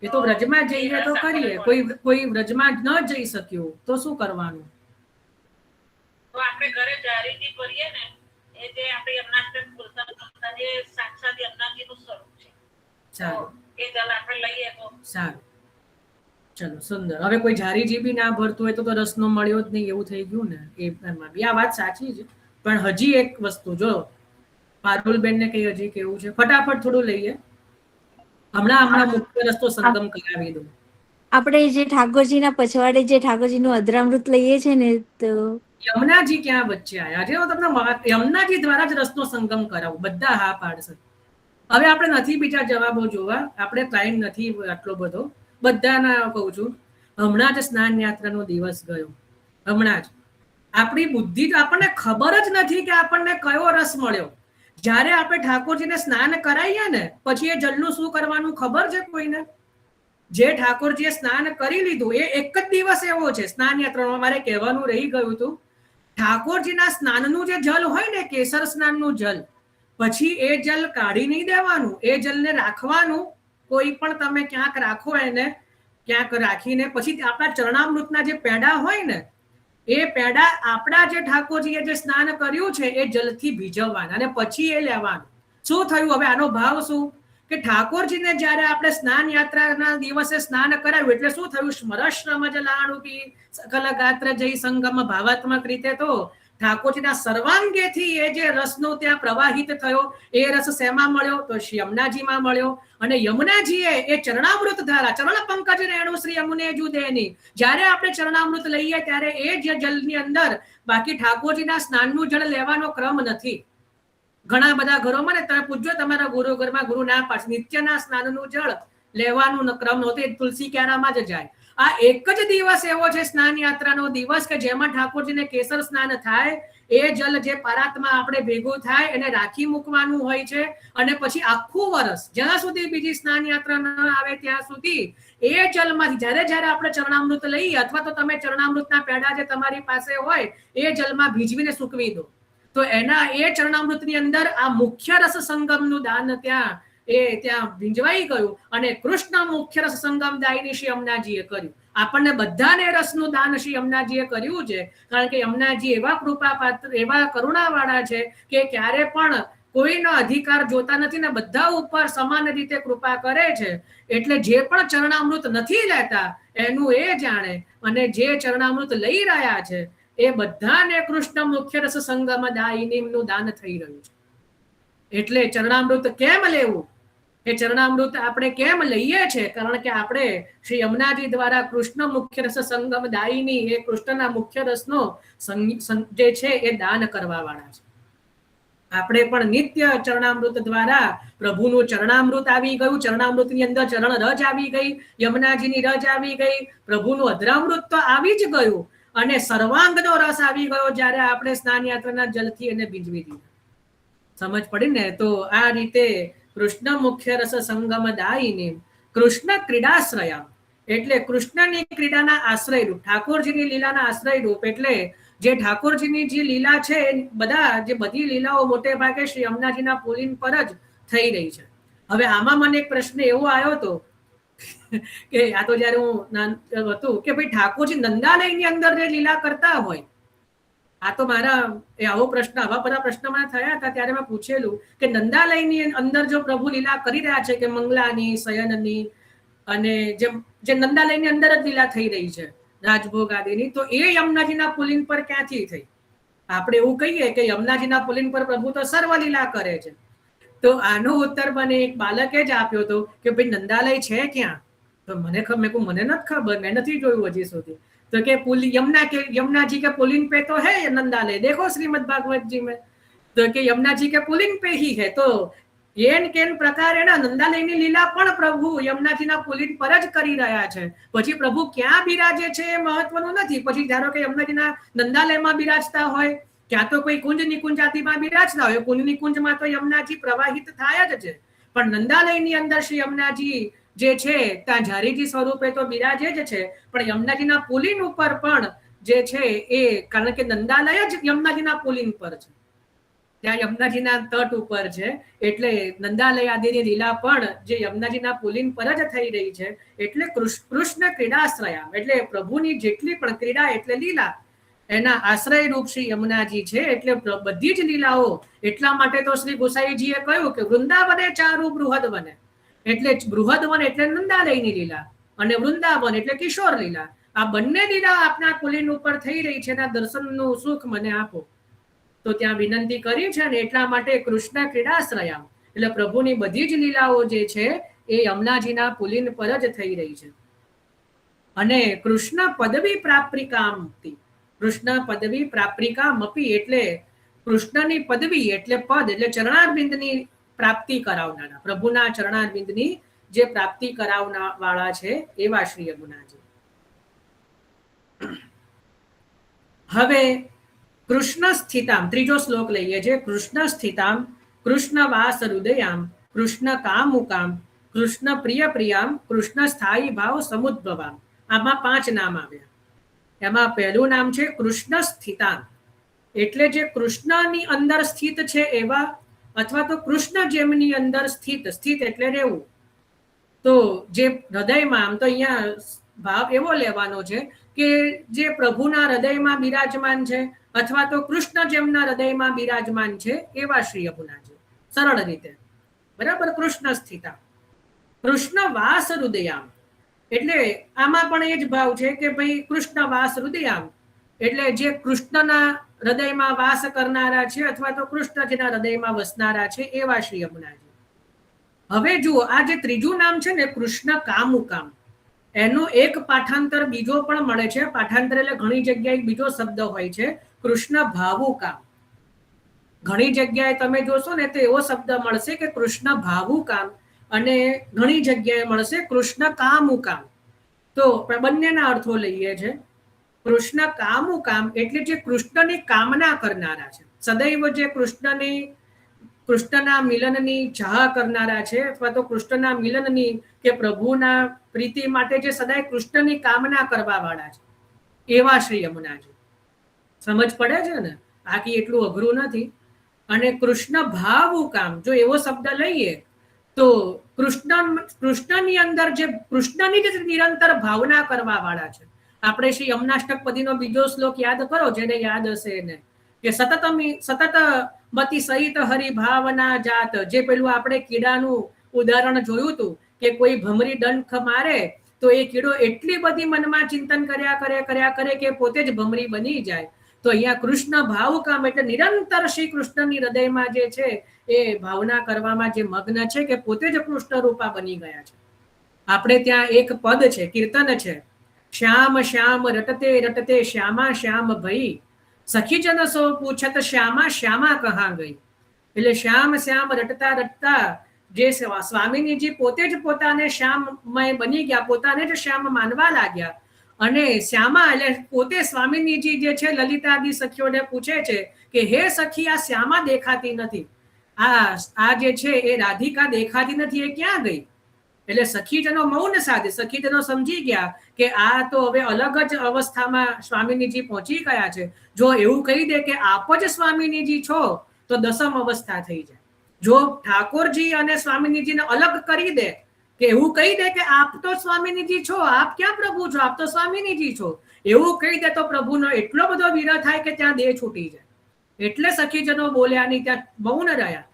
એ તો વ્રજમાં જઈએ તો કરીએ, કોઈ વ્રજમાં ન જઈ શક્યું તો શું કરવાનું? તો આપણે ઘરે જારીજી કરીએ ને, એ જે આપણે યમનાષ્ટક પુરુષોત્તમ કરતા, એ સાક્ષાત યમુનાજીનું સ્વરૂપ છે. સારું, એ જલ આપણે લઈએ તો સારું, ચલો સુંદર. હવે કોઈ જારીજી બી ના ભરતું હોય તો રસનો મળ્યો જ નહીં એવું થઈ ગયું ને. એમાં બી આ વાત સાચી છે, પણ હજી એક વસ્તુ જો પારુલબેન ને કઈ હજી કેવું છે, ફટાફટ થોડું લઈએ. હમણાં મુખ્ય રસ્તો સંગમ કરાવી દઉં. આપણે જે ઠાકોરજીના પછવાડે જે ઠાકોરજીનું અધરામૃત લઈએ છે ને, તો યમુનાજી ક્યાં વચ્ચે આવ્યા? આજે હું તમને યમુનાજી દ્વારા જ રસનો સંગમ કરાવું, બધા હા પાડશે. હવે આપણે નથી બીજા જવાબો જોવા, આપણે ટાઈમ નથી આટલો બધો. બધાના કહું છું, હમણાં જ સ્નાન યાત્રાનો દિવસ ગયો, હમણાં જ. આપણી બુદ્ધિ, આપણને ખબર જ નથી કે આપણને કયો રસ મળ્યો. જ્યારે આપણે ઠાકોરજીને સ્નાન કરાવીએ ને, પછી એ જલનું શું કરવાનું ખબર છે કોઈને? જે ઠાકોરજીએ સ્નાન કરી લીધું, એ એક જ દિવસ એવો છે સ્નાન યાત્રામાં, મારે કહેવાનું રહી ગયું હતું. ઠાકોરજીના સ્નાનનું જે જલ હોય ને, કેસર સ્નાનનું જલ, પછી એ જલ કાઢી નહીં દેવાનું, એ જલને રાખવાનું. કોઈ પણ તમે ક્યાંક રાખો, એને ક્યાંક રાખીને પછી આપણા ચરણામૃતના જે પેડા હોય ને, એ પેડા આપણા જે ઠાકોરજીએ જે સ્નાન કર્યું છે એ જલથી ભીજવવાના, અને પછી એ લેવાનું. શું થયું? હવે આનો ભાવ શું કે ઠાકોરજીને જ્યારે આપણે સ્નાન યાત્રાના દિવસે સ્નાન કરાવ્યું, એટલે શું થયું? સ્મરશ્રમ જલાણુપી સકલ ગાત્ર જય સંગમ. ભાવાત્મક રીતે તો ઠાકોરજીના સર્વાંગેથી એ જે રસનો ત્યાં પ્રવાહિત થયો, એ રસ શેમાં મળ્યો? તો શ્રી યમુનાજીમાં મળ્યો. અને યમુનાજીએ એ ચરણામૃત ધારા, ચરણ પંકજ રેણુ શ્રી યમુને જુદેની, જ્યારે આપણે ચરણામૃત લઈએ ત્યારે એ જે જલની અંદર, બાકી ઠાકોરજીના સ્નાનનું જળ લેવાનો ક્રમ નથી. ઘણા બધા ઘરોમાં ને તમે પૂછજો, તમારા ગુરુ ઘરમાં ગુરુ ના પાડે, નિત્યના સ્નાનનું જળ લેવાનું ક્રમ નહોતો, તુલસી ક્યારામાં જ જાય. આ એક જ દિવસ એવો છે સ્નાન યાત્રાનો દિવસ કે જેમાં ઠાકોરજીને કેસર સ્નાન થાય, એ જલ જે પારાતમાં આપણે ભેગું થાય એને રાખી મૂકવાનું હોય છે. અને પછી આખું વર્ષ, જ્યાં સુધી બીજી સ્નાન યાત્રા ન આવે ત્યાં સુધી એ જલમાંથી જ્યારે આપણે ચરણામૃત લઈએ અથવા તો તમે ચરણામૃતના પેડા જે તમારી પાસે હોય એ જલમાં ભીજવીને સૂકવી દો, તો એના એ ચરણામૃતની અંદર આ મુખ્ય રસ સંગમનું દાન ત્યાં ભીંજવાઈ ગયું અને કૃષ્ણ મુખ્ય રસ સંગમ દાયની શ્રી યમુનાજીએ કર્યું. આપણને બધાને રસનું દાન શ્રી યમુનાજીએ કર્યું છે, કારણ કે યમુનાજી એવા કૃપાપાત્ર, એવા કરુણાવાળા છે કે ક્યારે પણ કોઈનો અધિકાર જોતા નથી ને બધા ઉપર સમાન રીતે કૃપા કરે છે. એટલે જે પણ ચરણામૃત નથી લેતા એનું એ જાણે, અને જે ચરણામૃત લઈ રહ્યા છે એ બધાને કૃષ્ણ મુખ્ય રસ સંગમ દાયિનીનું દાન થઈ રહ્યું છે. એટલે ચરણામૃત કેમ લેવું, એ ચરણામૃત આપણે કેમ લઈએ છે, કારણ કે આપણે શ્રી યમુનાજી દ્વારા કૃષ્ણ મુખ્ય રસ સંગમ દાયિની, એ કૃષ્ણના મુખ્ય રસનો જે છે એ દાન કરવા વાળા છે. આપણે પણ નિત્ય ચરણામૃત દ્વારા પ્રભુનું ચરણામૃત આવી ગયું, ચરણામૃતની અંદર ચરણ રજ આવી ગઈ, યમુનાજીની રજ આવી ગઈ, પ્રભુનું અધરામૃત તો આવી જ ગયું, અને સર્વાંગનો રસ આવી ગયો જ્યારે આપણે સ્નાન યાત્રાના જલથી એને ભીંજવી દીધા. સમજ પડી ને? તો આ રીતે કૃષ્ણ મુખ્ય રસ સંગમ દાયિની કૃષ્ણ ક્રીડાશ્રય, એટલે કૃષ્ણની ક્રીડાના આશ્રય રૂપ, ઠાકોરજીની લીલાના આશ્રય રૂપ. એટલે જે ઠાકોરજીની જે લીલા છે જે બધી લીલાઓ મોટે ભાગે શ્રી યમુનાજીના પુલિન પર જ થઈ રહી છે. હવે આમાં મને એક પ્રશ્ન એવો આવ્યો હતો કે આ તો જયારે હું હતું કે ભાઈ ઠાકોરજી નંદાલયની અંદર જે લીલા કરતા હોય, આ તો આવા બધા પ્રશ્ન મને થયા હતા ત્યારે મેં પૂછેલું કે નંદાલયની અંદર જો પ્રભુ લીલા કરી રહ્યા છે કે મંગલાની, શયનની, અને જે નંદાલયની અંદર જ લીલા થઈ રહી છે રાજભોગ આદિની, તો એ યમુનાજીના પુલિન પર ક્યાંથી થઈ? આપણે એવું કહીએ કે યમુનાજીના પુલિન પર પ્રભુ તો સર્વ લીલા કરે છે. તો આનો ઉત્તર મને એક બાલકે જ આપ્યો હતો કે ભાઈ નંદાલય છે ક્યાં? તો મને નથી ખબર, મેં નથી જોયું હજી સુધી. तो के यमुना जी के पुलिन पे तो है ये नंदालय, देखो श्रीमद् भागवत जी में, तो के यमुना जी के पुलिन पे ही है. तो એન કેન પ્રકારે નંદાલયની લીલા પણ પ્રભુ યમુનાજીના પુલિન પર જ કરી રહ્યા છે. પછી પ્રભુ ક્યાં બિરાજે છે એ મહત્વનું નથી. પછી ધારો કે યમુનાજીના નંદાલયમાં બિરાજતા હોય, ક્યાં તો કોઈ કુંજ નિકુંજાતિમાં બિરાજતા હોય, કુંજ નિકુંજમાં તો યમુનાજી પ્રવાહિત થાય જ છે, પણ નંદાલયની અંદર શ્રી યમુનાજી જે છે ત્યાં ઝારીજી સ્વરૂપે તો બિરાજે જ છે, પણ યમુનાજીના પુલિન ઉપર પણ જે છે એ, કારણ કે નંદાલય જ યમુનાજીના પુલિન પર છે, ત્યાં યમુનાજીના તટ ઉપર છે, એટલે નંદાલય આદિની લીલા પણ જે યમુનાજીના પુલિન પર જ થઈ રહી છે. એટલે કૃષ્ણ ક્રીડાશ્રયા, એટલે પ્રભુની જેટલી પણ ક્રીડા એટલે લીલા, એના આશ્રય રૂપ શ્રી યમુનાજી છે. એટલે બધી જ લીલાઓ, એટલા માટે તો શ્રી ગોસાઈજીએ કહ્યું કે વૃંદાવને ચારુ બૃહદ વને, એટલે બૃહદ વન એટલે નંદાલયની લીલા, અને વૃંદાવન એટલે કિશોર લીલા. આ બંને લીલા આપના પુલિન ઉપર થઈ રહી છે, એના દર્શનનું સુખ મને આપો. તો ત્યાં વિનંતી કરી છે, ને એટલા માટે કૃષ્ણ ક્રીડાશ્રયા, એટલે પ્રભુની બધી જ લીલાઓ જે છે એ યમુનાજીના પુલિન પર જ થઈ રહી છે. અને કૃષ્ણ પદવી પ્રાપ્તિકામતી, કૃષ્ણ પદવી પ્રાપ્તિકામપી, એટલે કૃષ્ણની પદવી એટલે પદ, એટલે ચરણારવિંદની પ્રાપ્તિ કરાવનારા, પ્રભુના ચરણારવિંદની જે પ્રાપ્તિ કરાવના વાળા છે એવા શ્રી યમુનાજી. હવે કૃષ્ણ સ્થિતામ, ત્રીજો શ્લોક લઈએ છે. કૃષ્ણ સ્થિતામ, કૃષ્ણ વાસ હૃદયામ, કૃષ્ણ કામુકામ, કૃષ્ણ પ્રિય પ્રિયામ, કૃષ્ણ સ્થાયી ભાવ સમુદ્ભવામ. આમાં 5 નામ આવ્યા. એમાં પહેલું નામ છે કૃષ્ણ સ્થિતામ, એટલે જે કૃષ્ણની અંદર સ્થિત છે એવા, અથવા તો કૃષ્ણ જેમની અંદર સ્થિત, સ્થિત એટલે રહેવું. તો જે હૃદયમાં, આમ તો અહીંયા ભાવ એવો લેવાનો છે કે જે પ્રભુના હૃદયમાં બિરાજમાન છે, અથવા તો કૃષ્ણ જેમના હૃદયમાં બિરાજમાન છે એવા શ્રી યમુનાજી, સરળ રીતે, બરાબર. કૃષ્ણ સ્થિતા, કૃષ્ણ વાસ હૃદયામ, એટલે આમાં પણ એ જ ભાવ છે કે ભાઈ કૃષ્ણ વાસ હૃદયામ, એટલે જે કૃષ્ણના હૃદયમાં વાસ કરનારા છે, અથવા તો કૃષ્ણ જેના હૃદયમાં વસનારા છે એવા શ્રી યમુનાજી. હવે જુઓ, આ જે ત્રીજું નામ છે ને કૃષ્ણ કામુકામ, એનો એક પાઠાંતર બીજો પણ મળે છે. પાઠાંતર એટલે ઘણી જગ્યાએ બીજો શબ્દ હોય છે, કૃષ્ણ ભાવુકામ. ઘણી જગ્યાએ તમે જોશો ને તો એવો શબ્દ મળશે કે કૃષ્ણ ભાવુકામ, અને ઘણી જગ્યાએ મળશે કૃષ્ણ કામુકામ. તો બંનેના અર્થો લઈએ છે. કૃષ્ણ કામુકામ એટલે જે કૃષ્ણની કામના કરનારા છે, સદૈવ જે કૃષ્ણની કૃષ્ણના મિલનની ચાહ કરનારા છે, અથવા તો કૃષ્ણના મિલનની કે પ્રભુના પ્રીતિ માટે જે સદાય કૃષ્ણની કામના કરવા વાળા છે, એવા શ્રી યમુનાજી. સમજ પડે છે ને? બાકી એટલું અઘરું નથી. અને કૃષ્ણ ભાવું કામ, જો એવો શબ્દ લઈએ તો કૃષ્ણની અંદર જે કૃષ્ણની જ નિરંતર ભાવના કરવા વાળા છે. આપણે શ્રી યમનાષ્ટકપદીનો બીજો શ્લોક યાદ કરો, જેને યાદ હશે એને, કે સતત મતિ સહિત હરિ ભાવના જાત. જે પેલું આપણે કીડાનું ઉદાહરણ જોયું હતું કે કોઈ ભમરી ડંખ મારે તો એ કીડો એટલી બધી મનમાં ચિંતન કર્યા કરે કે પોતે જ ભમરી બની જાય. તો અહીંયા કૃષ્ણ ભાવકામ એટલે નિરંતર શ્રી કૃષ્ણની હૃદયમાં જે છે એ ભાવના કરવામાં જે મગ્ન છે કે પોતે જ કૃષ્ણ રૂપા બની ગયા છે. આપણે ત્યાં એક પદ છે, કીર્તન છે, શ્યામ શ્યામ રટતે રટતે શ્યામા શ્યામ ભઈ, સખીજન સો પૂછત શ્યામા શ્યામા કહા ગઈ. એટલે શ્યામ શ્યામ રટતા રટતા જે સ્વામીજીજી પોતે જ પોતાને શ્યામમય બની ગયા, પોતાને જ શ્યામ માનવા લાગ્યા. અને શ્યામા એટલે પોતે સ્વામીજીજી જે છે લલિતાદી સખીઓને પૂછે છે કે હે સખી, આ શ્યામા દેખાતી નથી, આ જે છે એ રાધિકા દેખાતી નથી, એ ક્યાં ગઈ? એટલે સખીજનો મૌન સાધે, સખીજનો સમજી ગયા કે આ તો હવે અલગ જ અવસ્થામાં સ્વામીજીજી પહોંચી ગયા છે. જો એવું કહી દે કે આપ જ સ્વામીજીજી છો તો દસમ અવસ્થા થઈ જાય. જો ઠાકોરજી અને સ્વામીજીને અલગ કરી દે, કે એવું કહી દે કે આપ તો સ્વામીજી છો, આપ ક્યાં પ્રભુ છો, આપ તો સ્વામીજી છો, એવું કહી દે તો પ્રભુનો એટલો બધો વિરહ થાય કે ત્યાં દેહ છૂટી જાય. એટલે સખીજનો બોલ્યા નહીં, ત્યાં મૌન રહ્યા,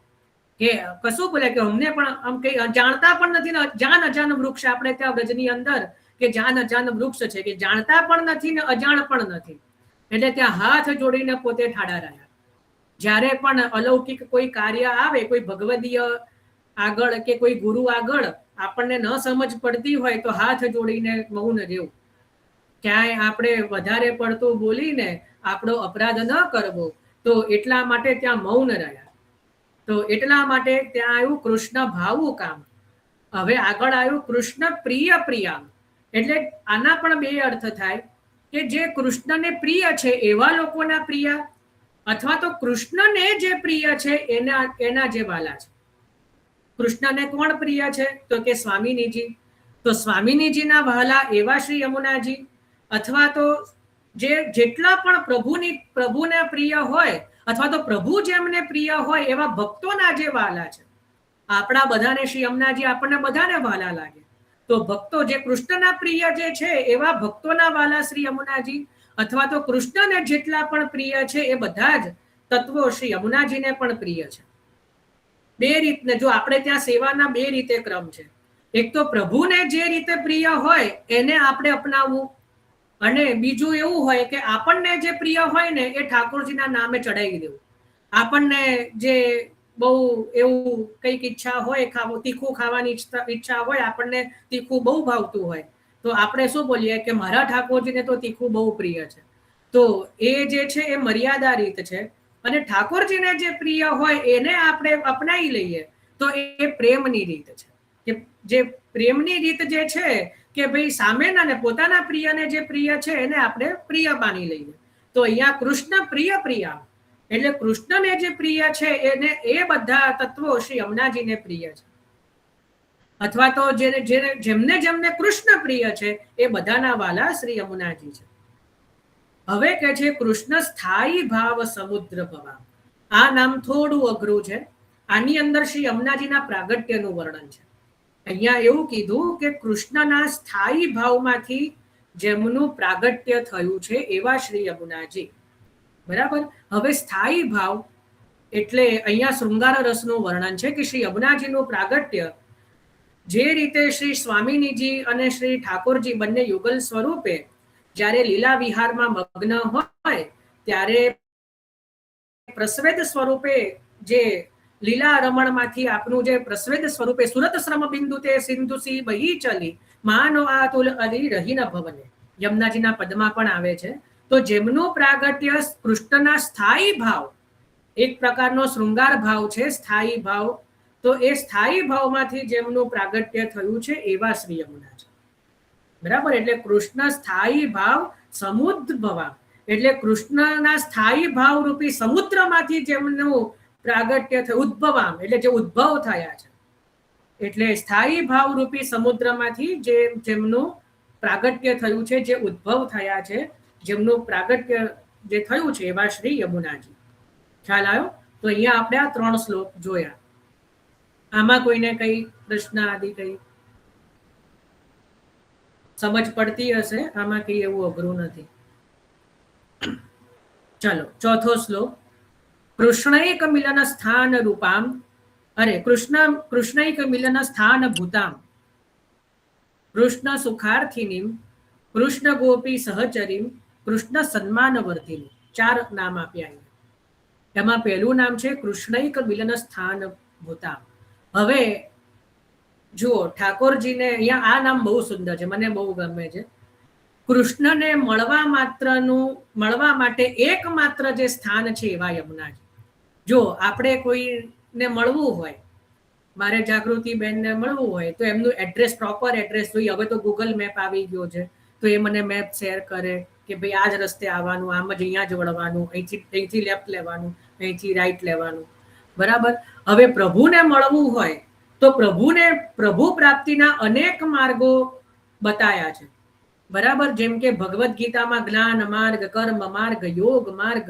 કે કશું બોલે કે અમને પણ આમ કઈ જાણતા પણ નથી ને જાન અજાન વૃક્ષ. આપણે ત્યાં વ્રજની અંદર કે જાન અજાન વૃક્ષ છે, કે જાણતા પણ નથી ને અજાણ પણ નથી. એટલે ત્યાં હાથ જોડીને પોતે ઠાડા રહ્યા. જ્યારે પણ અલૌકિક કોઈ કાર્ય આવે, કોઈ ભગવદીય આગળ કે કોઈ ગુરુ આગળ આપણને ન સમજ પડતી હોય તો હાથ જોડીને મૌન રહેવું. ક્યાંય આપણે વધારે પડતું બોલીને આપણો અપરાધ ન કરવો, તો એટલા માટે ત્યાં મૌન રહ્યા. તો એટલા માટે ત્યાં આવ્યું કૃષ્ણ ભાવું કામ. હવે આગળ આવ્યું કૃષ્ણ પ્રિય પ્રિયામ. એટલે આના પણ બે અર્થ થાય, કે જે કૃષ્ણને પ્રિય છે એવા લોકોના પ્રિય, અથવા તો કૃષ્ણને જે પ્રિય છે એના જે વાલા છે. કૃષ્ણને કોણ પ્રિય છે? તો કે સ્વામીજીજી. તો સ્વામીજીના વહાલા એવા શ્રી યમુનાજી, અથવા તો જેટલા પણ પ્રભુને પ્રિય હોય, અથવા તો પ્રભુ જેમને પ્રિય હોય એવા ભક્તોના જે વાલા છે. આપણા બધાને શ્રી યમુનાજી આપણને બધાને વાલા લાગે. તો ભક્તો જે કૃષ્ણના પ્રિય જે છે એવા ભક્તોના વાલા શ્રી યમુનાજી, અથવા તો કૃષ્ણને જેટલા પણ પ્રિય છે એ બધા જ તત્વો શ્રી યમુનાજીને પણ પ્રિય છે. બે રીતને, જો આપણે ત્યાં સેવાના બે રીતે ક્રમ છે. એક તો પ્રભુને જે રીતે પ્રિય હોય એને આપણે અપનાવવું, અને બીજું એવું હોય કે આપણને જે પ્રિય હોય ને એ ઠાકોરજીના નામે ચડાવી દેવું. આપણને જે બહુ એવું કઈક ઈચ્છા હોય, તીખું ખાવાની ઈચ્છા હોય, આપણને તીખું બહુ ભાવતું હોય, તો આપણે શું બોલીએ કે મારા ઠાકોરજીને તો તીખું બહુ પ્રિય છે. તો એ જે છે એ મર્યાદા રીત છે. અને ઠાકોરજીને જે પ્રિય હોય એને આપણે અપનાવી લઈએ તો એ પ્રેમની રીત છે. કે જે પ્રેમની રીત જે છે કે ભાઈ સામેના ને પોતાના પ્રિયને જે પ્રિય છે એને આપણે પ્રિય માની લઈએ. તો અહીંયા કૃષ્ણ પ્રિય પ્રિયા, એટલે કૃષ્ણને જે પ્રિય છે એને એ બધા તત્વો શ્રી યમુનાજીને પ્રિય છે. અથવા તો જેમને કૃષ્ણ પ્રિય છે એ બધાના વાલા શ્રી યમુનાજી છે. હવે કે છે કૃષ્ણ સ્થાયી ભાવ સમુદ્ર ભવા. આ નામ થોડું અઘરું છે. આની અંદર શ્રી યમુનાજીના પ્રાગટ્યનું વર્ણન છે. અહીંયા એવું કીધું કે કૃષ્ણના સ્થાયી ભાવમાંથી જેમનું પ્રાગટ્ય થયું છે એવા શ્રી યમુનાજી. બરાબર. હવે સ્થાયી ભાવ એટલે અહીંયા શૃંગાર રસનું વર્ણન છે કે શ્રી યમુનાજીનું પ્રાગટ્ય જે રીતે શ્રી સ્વામીજીજી અને શ્રી ઠાકોરજી બંને યુગલ સ્વરૂપે જ્યારે લીલા વિહારમાં મગ્ન હોય ત્યારે પ્રસ્વેદ સ્વરૂપે જે લીલા રમણમાંથી આપનું જે પ્રસ્વેદ સ્વરૂપે સુરત શ્રમ બિંદુ તે સિંધુ સી બહી ચલી માનો આતુલ અલી રહી ન ભવને, યમુનાજીના પદમાં પણ આવે છે. તો જેમનું પ્રાગટ્ય કૃષ્ણના સ્થાયી ભાવ, એક પ્રકારનો શૃંગાર ભાવ છે સ્થાયી ભાવ, તો એ સ્થાયી ભાવમાંથી જેમનું પ્રાગટ્ય થયું છે એવા શ્રી યમુના છે. બરાબર. એટલે કૃષ્ણ સ્થાયી ભાવ સમુદ્ર ભવા, એટલે કૃષ્ણના સ્થાયી ભાવ રૂપી સમુદ્રમાંથી જેમનું પ્રાગટ્ય થયું, ઉદ્ભવામ એટલે જે ઉદ્ભવ થયા છે, એટલે સ્થાયી ભાવરૂપી સમુદ્રમાંથી જેમનું પ્રાગટ્ય થયું છે, જે ઉદ્ભવ થયા છે, જેમનું પ્રાગટ્ય જે થયું છે, એવા શ્રી યમુનાજી. ખ્યાલ આવ્યો? તો અહીંયા આપણે આ 3 શ્લોક જોયા. આમાં કોઈને કઈ પ્રશ્ન આદિ કઈ સમજ પડતી હશે? આમાં કઈ એવું અઘરું નથી. ચલો, ચોથો શ્લોક. કૃષ્ણૈક મિલન સ્થાન રૂપામ, કૃષ્ણૈક મિલન સ્થાન ભૂતામ, કૃષ્ણ સુખાર્થિનીમ, કૃષ્ણ ગોપી સહચરીમ, કૃષ્ણ સન્માન વર્તિની. 4 નામ આપ્યા. એમાં પહેલું નામ છે કૃષ્ણૈક મિલન સ્થાન ભૂતામ. હવે જુઓ, ઠાકોરજીને અહીંયા આ નામ બહુ સુંદર છે, મને બહુ ગમે છે. કૃષ્ણને મળવા માટે એકમાત્ર જે સ્થાન છે એવા યમુનાજી. જો આપણે કોઈને મળવું હોય, મારે જાગૃતિબેનને મળવું હોય તો એમનું એડ્રેસ, પ્રોપર એડ્રેસ જોઈએ. હવે તો ગૂગલ મેપ આવી ગયો છે, તો એ મને મેપ શેર કરે કે ભાઈ આ જ રસ્તે આવવાનું, આમ જ અહીંયા જ વળવાનું, અહીંથી લેફ્ટ લેવાનું, અહીંથી રાઈટ લેવાનું. બરાબર. હવે પ્રભુને મળવું હોય તો પ્રભુ પ્રાપ્તિના અનેક માર્ગો બતાયા છે. બરાબર. જેમ કે ભગવદ્ ગીતામાં જ્ઞાન માર્ગ, કર્મ માર્ગ, યોગ માર્ગ,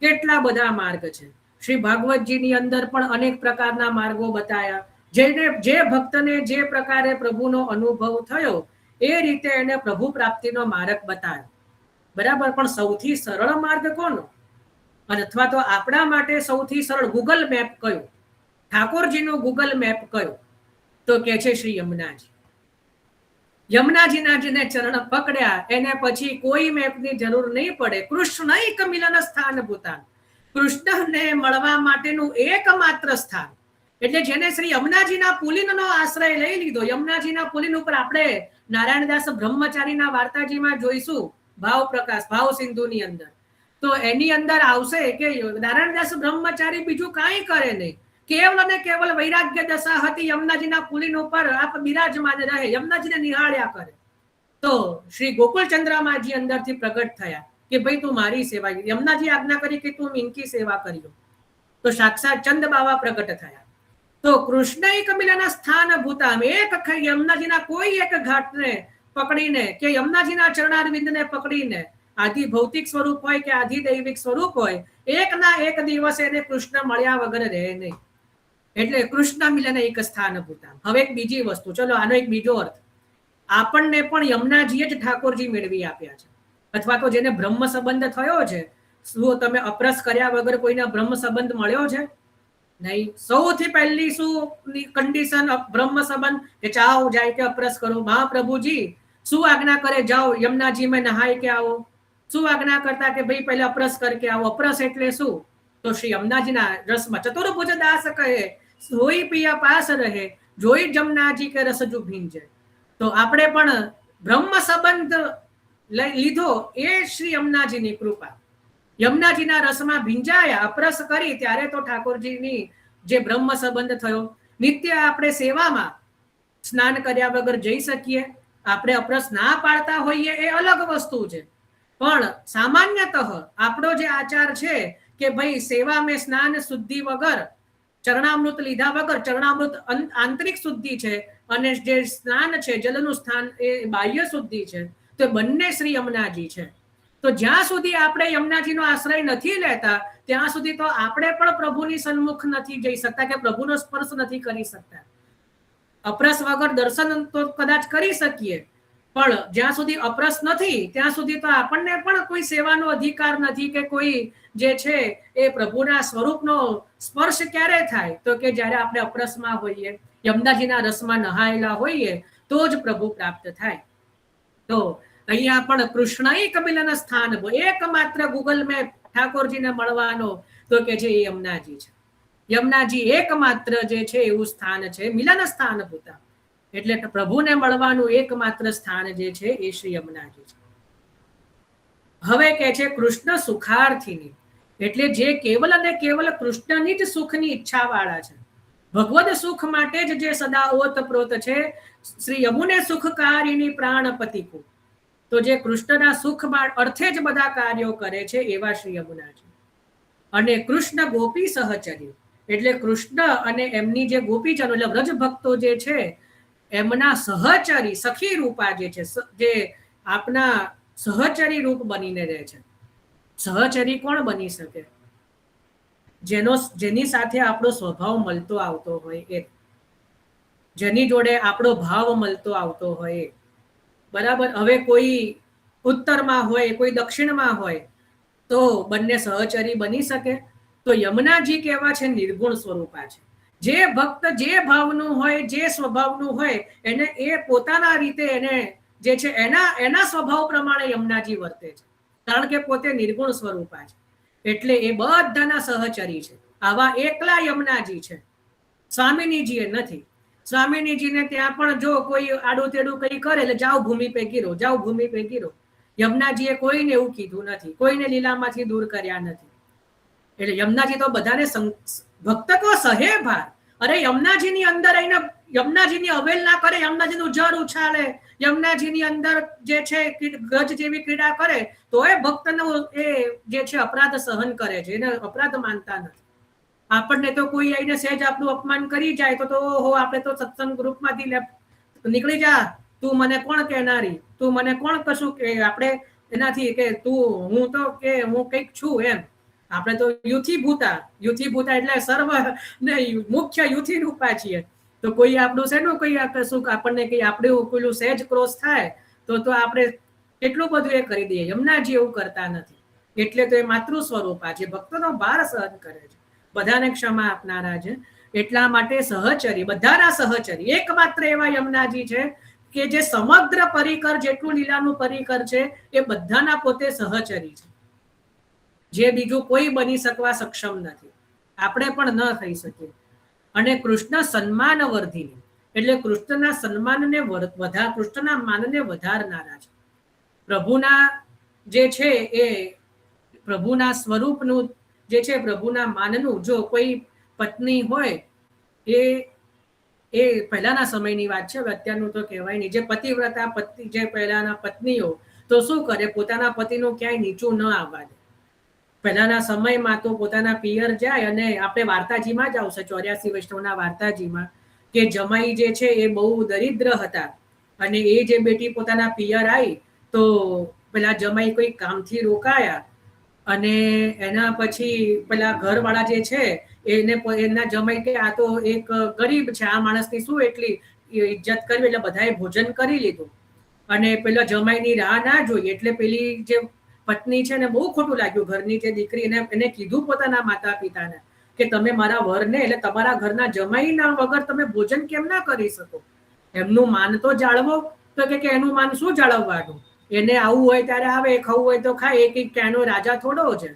કેટલા બધા માર્ગ છે. શ્રી ભાગવતજીની અંદર પણ અનેક પ્રકારના માર્ગો બતાયા. જે ભક્તને જે પ્રકારે પ્રભુનો અનુભવ થયો એ રીતે એને પ્રભુ પ્રાપ્તિનો માર્ગ બતાવ્યો. બરાબર. પણ સૌથી સરળ માર્ગ કોનો? અથવા તો આપણા માટે સૌથી સરળ ગૂગલ મેપ કયો? ઠાકોરજીનો ગૂગલ મેપ કયો? તો કે છે શ્રી યમુનાજી. યમુનાજીના જેને ચરણ પકડ્યા એને પછી કોઈ મેપની જરૂર નહીં પડે. કૃષ્ણૈક મિલન સ્થાન ભૂતાન, કૃષ્ણને મળવા માટેનું એકમાત્ર સ્થાન. એટલે જેને શ્રી યમુનાજીના પુલિનનો આશ્રય લઈ લીધો. યમુનાજીના પુલિન ઉપર આપણે નારાયણદાસ બ્રહ્મચારીના વાર્તાજીમાં જોઈશું, ભાવ પ્રકાશ, ભાવ સિંધુની અંદર. તો એની અંદર આવશે કે નારાયણદાસ બ્રહ્મચારી બીજું કાંઈ કરે નહીં, કેવલ અને કેવલ વૈરાગ્ય દશા હતી, યમુનાજીના પુલિન ઉપર આપ બિરાજમાન રહે, યમુનાજીને નિહાળ્યા કરે. તો શ્રી ગોકુળચંદ્રમાજી અંદરથી પ્રગટ થયા કે ભાઈ તું મારી સેવા. યમુનાજી આજ્ઞા કરી કે તું મિનકી સેવા કર્યો, તો સાક્ષાત ચંદ બાવા પ્રગટ થયા. તો કૃષ્ણૈક મિલન સ્થાન ભૂતામ, યમુનાજીના કોઈ એક ઘાટને પકડીને કે યમુનાજીના ચરણારવિંદને પકડીને, આદિ ભૌતિક સ્વરૂપ હોય કે આદિ દૈવિક સ્વરૂપ હોય, એકના એક દિવસે એને કૃષ્ણ મળ્યા વગર રહે નહીં. એટલે કૃષ્ણ મિલન એક સ્થાન ભૂતામ. હવે એક બીજી વસ્તુ, ચલો આનો એક બીજો અર્થ. આપણને પણ યમુનાજીએ જ ઠાકોરજી મેળવી આપ્યા છે. અથવા તો જેને બ્રહ્મ સંબંધ થયો છે, શું તમે અપરસ કર્યા વગર કોઈને બ્રહ્મ સંબંધ મળ્યો છે? નહીં. સૌથી પહેલી શું કન્ડિશન બ્રહ્મ સંબંધ? કે ચાઓ જાય કે અપરસ કરો. મહાપ્રભુજી શું આજ્ઞા કરે? જાઓ યમુનાજી में નહાય કે આવો. શું આજ્ઞા કરતા કે ભાઈ પહેલા અપરસ કરકે આવો. અપરસ એટલે શું? તો શ્રી યમુનાજીના રસમાં ચતુર્ભુજ દાસ કહે, સોઈ પિયા પાસ રહે, જોઈ જમનાજી કે રસજુ ભીંજે. તો આપણે પણ બ્રહ્મ સંબંધ લીધો એ શ્રી યમુનાજીની કૃપા. યમુનાજીના રસમાં ભીંજાયા, અપરસ કરી, ત્યારે તો ઠાકોરજીની જે બ્રહ્મ સંબંધ થયો. નિત્ય આપણે સેવામાં સ્નાન કર્યા વગર જઈ શકીએ, આપણે અપરસ ના પાડતા હોઈએ એ અલગ વસ્તુ છે. પણ સામાન્યતઃ આપણો જે આચાર છે કે ભાઈ સેવા મેં સ્નાન શુદ્ધિ વગર, ચરણામૃત લીધા વગર, ચરણામૃત આંતરિક શુદ્ધિ છે અને જે સ્નાન છે જલનું સ્થાન એ બાહ્ય શુદ્ધિ છે. તો બંને શ્રી યમુનાજી છે. તો જ્યાં સુધી આપણે યમુનાજીનો આશ્રય નથી લેતા ત્યાં સુધી તો આપણે પણ પ્રભુની સન્મુખ નથી જઈ શકતા, કે પ્રભુનો સ્પર્શ નથી કરી શકતા. અપરસ વગર દર્શન તો કદાચ કરી શકીએ, પણ જ્યાં સુધી અપરસ નથી ત્યાં સુધી તો આપણને પણ કોઈ સેવાનો અધિકાર નથી, કે કોઈ જે છે એ પ્રભુના સ્વરૂપનો સ્પર્શ ક્યારે થાય? તો કે જ્યારે આપણે અપરસમાં હોઈએ, યમુનાજીના રસમાં નહાયેલા હોઈએ, તો જ પ્રભુ પ્રાપ્ત થાય. તો અહીંયા પણ કૃષ્ણૈક મિલન સ્થાન, એકમાત્ર ગૂગલ મેપ ઠાકોરજીને મળવાનો તો કે છે એ યમુનાજી છે. યમુનાજી એકમાત્ર જે છે એવું સ્થાન છે, મિલન સ્થાન ભૂતા. એટલે પ્રભુને મળવાનું એકમાત્ર સ્થાન જે છે એ શ્રી યમુનાજી છે. હવે કે છે કૃષ્ણ સુખાર્થિની, એટલે જે કેવલ અને કેવલ કૃષ્ણની જ સુખની ઈચ્છા વાળા છે. ભગવદ સુખ માટે જ જે સદા ઓતપ્રોત છે. શ્રી યમુને સુખકારિણી પ્રાણપતિકુ, તો જે કૃષ્ણના સુખ અર્થે જ બધા કાર્યો કરે છે એવા શ્રી યમુનાજી. અને કૃષ્ણ ગોપી સહચર્ય, એટલે કૃષ્ણ અને એમની જે ગોપીજનો એટલે વ્રજ ભક્તો જે છે એમના સહચરી સખી રૂપા જે છે, જે આપના સહચરી રૂપ બનીને રહે છે. સહચરી કોણ બની શકે? જેની સાથે આપણો સ્વભાવ મળતો આવતો હોય, એ જેની જોડે આપણો ભાવ મળતો આવતો હોય. બરાબર. હવે કોઈ ઉત્તરમાં હોય, કોઈ દક્ષિણમાં હોય, તો બંને સહચરી બની શકે? તો યમુનાજી કેવા છે? નિર્ગુણ સ્વરૂપા છે. જે ભક્ત જે ભાવનું હોય, જે સ્વભાવનું હોય, એને એ પોતાના રીતે એને જે છે એના સ્વભાવ પ્રમાણે યમુનાજી વર્તે છે, કારણ કે પોતે નિર્ગુણ સ્વરૂપા છે. એટલે એ બધાના સહચરી છે. આવા એકલા યમુનાજી છે, સ્વામિનીજી એ નથી. સ્વામિનીજીને ત્યાં પણ જો કોઈ આડું તેડું કઈ કરે એટલે જાઓ ભૂમિ પે ગીરો, જાઓ ભૂમિ પે ગીરો. યમુનાજીએ કોઈને એવું કીધું નથી, કોઈને લીલામાંથી દૂર કર્યા નથી. એટલે યમુનાજી તો બધાને ભક્ત કો સહે ભાર. અરે યમુનાજીની અંદર આવીને યમુનાજીની અવહેલના કરે, યમુનાજીનું જળ ઉછાળે, યમુનાજીની અંદર જે છે ગજ જેવી ક્રીડા કરે, તો એ ભક્તનો એ જે છે અપરાધ સહન કરે છે, એને અપરાધ માનતા નથી. આપણને તો કોઈ આવીને સહેજ આપણું અપમાન કરી જાય તો ઓહો, આપણે તો સત્સંગ ગ્રુપમાંથી નીકળી જા, તું મને કોણ કહેનારી, તું મને કોણ કશું કે, આપણે એનાથી કે તું હું તો કે હું કંઈક છું એમ. આપણે તો યુથી ભૂતા એટલે સર્વ ને મુખ્ય યુથી રૂપા છીએ. તો કોઈ આપણું શેનું કોઈ કશું આપણને કઈ આપણે પેલું સહેજ ક્રોસ થાય તો આપણે કેટલું બધું એ કરી દઈએ. યમુનાજી એવું કરતા નથી. એટલે તો એ માતૃ સ્વરૂપા છે, ભક્તનો ભાર સહન કરે છે, બધાને ક્ષમા આપનારા છે. એટલા માટે સહચરી, બધાના સહચરી. એકમાત્ર એવા યમુનાજી છે કે જે સમગ્ર પરિકર, જેટલું લીલાનું પરિકર છે એ બધાના પોતે સહચરી છે, જે બીજું કોઈ બની શકવા સક્ષમ નથી, આપણે પણ ન થઈ શકીએ. અને કૃષ્ણ સન્માન વર્ધિની, એટલે કૃષ્ણના સન્માનને કૃષ્ણના માનને વધારનારા છે. પ્રભુના જે છે એ પ્રભુના સ્વરૂપનું જે છે, પ્રભુના માનનું, જો કોઈ પત્ની હોય, એ પહેલાના સમયની વાત છે, અત્યારનું તો કહેવાય નહીં. જે પતિવ્રતા પત્ની, જે પહેલાના પત્નીઓ તો શું કરે, પોતાના પતિનું ક્યાંય નીચું ન આવવા દે. પહેલાના સમયમાં તો પોતાના પિયર જાય, અને આપણે વાર્તાજીમાં જ આવશે 84 વૈષ્ણવના વાર્તાજીમાં, કે જમાઈ જે છે એ બહુ દરિદ્ર હતા, અને એ જે બેટી પોતાના પિયર આવી તો પેલા જમાઈ કોઈ કામથી રોકાયા, અને એના પછી પેલા ઘરવાળા જે છે એને એના જમાઈ કે આ તો એક ગરીબ છે, આ માણસની શું એટલી ઇજ્જત કરવી, એટલે બધાએ ભોજન કરી લીધું. અને પેલા જમાઈની રાહ ના જોઈ, એટલે પેલી જે પત્ની છે ને બહુ ખોટું લાગ્યું. ઘરની જે દીકરી એને કીધું પોતાના માતા પિતાને કે તમે મારા વરને, એટલે તમારા ઘરના જમાઈના વગર તમે ભોજન કેમ ના કરી શકો? એમનું માન તો જાળવો. તો કે એનું માન શું જાળવવાનું, એને આવું હોય ત્યારે આવે, ખાવું હોય તો ખાય, એક ક્યાંનો રાજા થોડો છે.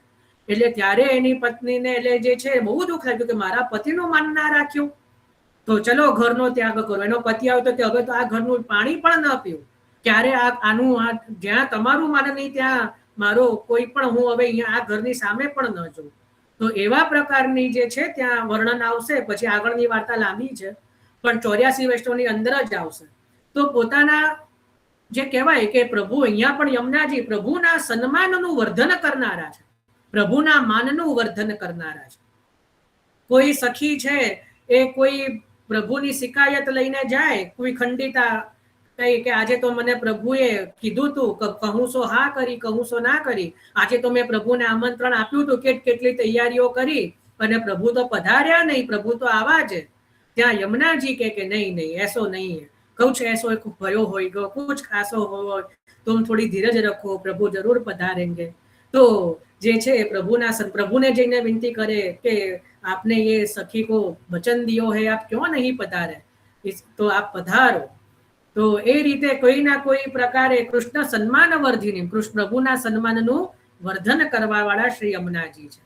એટલે ત્યારે એની પત્નીને એટલે જે છે બહુ દુઃખ લાગ્યું કે મારા પતિનું માન ના રાખ્યું, તો ચલો ઘરનો ત્યાગ કરો. એનો પતિ આવ્યો તો કે હવે તો આ ઘરનું પાણી પણ ન પીવું, ક્યારે આનું જ્યાં તમારું માન નહીં ત્યાં મારો કોઈ પણ, હું હવે અહીંયા આ ઘરની સામે પણ ન જોઉં. તો એવા પ્રકારની જે છે ત્યાં વર્ણન આવશે. પછી આગળની વાર્તા લાંબી છે, પણ 84 વૈષ્ણવની અંદર જ આવશે. તો પોતાના જે કહેવાય કે પ્રભુ અહીંયા પણ યમુનાજી પ્રભુના સન્માનનું વર્ધન કરનારા છે, પ્રભુના માનનું વર્ધન કરનારા છે. કોઈ સખી છે એ કોઈ પ્રભુની શિકાયત લઈને જાય, કોઈ ખંડિતા કઈ કે આજે તો મને પ્રભુએ કીધું તું, કહું સો હા કરી, કહું સો ના કરી, આજે તો મેં પ્રભુને આમંત્રણ આપ્યું હતું, કેટલી તૈયારીઓ કરી, અને પ્રભુ તો પધાર્યા નહીં, પ્રભુ તો આવા છે. ત્યાં યમુનાજી કે નહીં એસો નહીં है, कुछ ऐसो भयो होगा, कुछ खासो हो, तुम थोड़ी धीरज रखो, प्रभु जरूर पधारेंगे. तो જે છે પ્રભુને જઈને વિનંતી કરે કે आपने ये सखी को वचन दियो है, आप क्यों नहीं पधारे, तो आप पधारो. તો એ રીતે કોઈ ના કોઈ પ્રકારે કૃષ્ણ સન્માન વર્ધિની, કૃષ્ણ પ્રભુના સન્માનનું વર્ધન કરવા વાળા શ્રી યમુનાજી છે.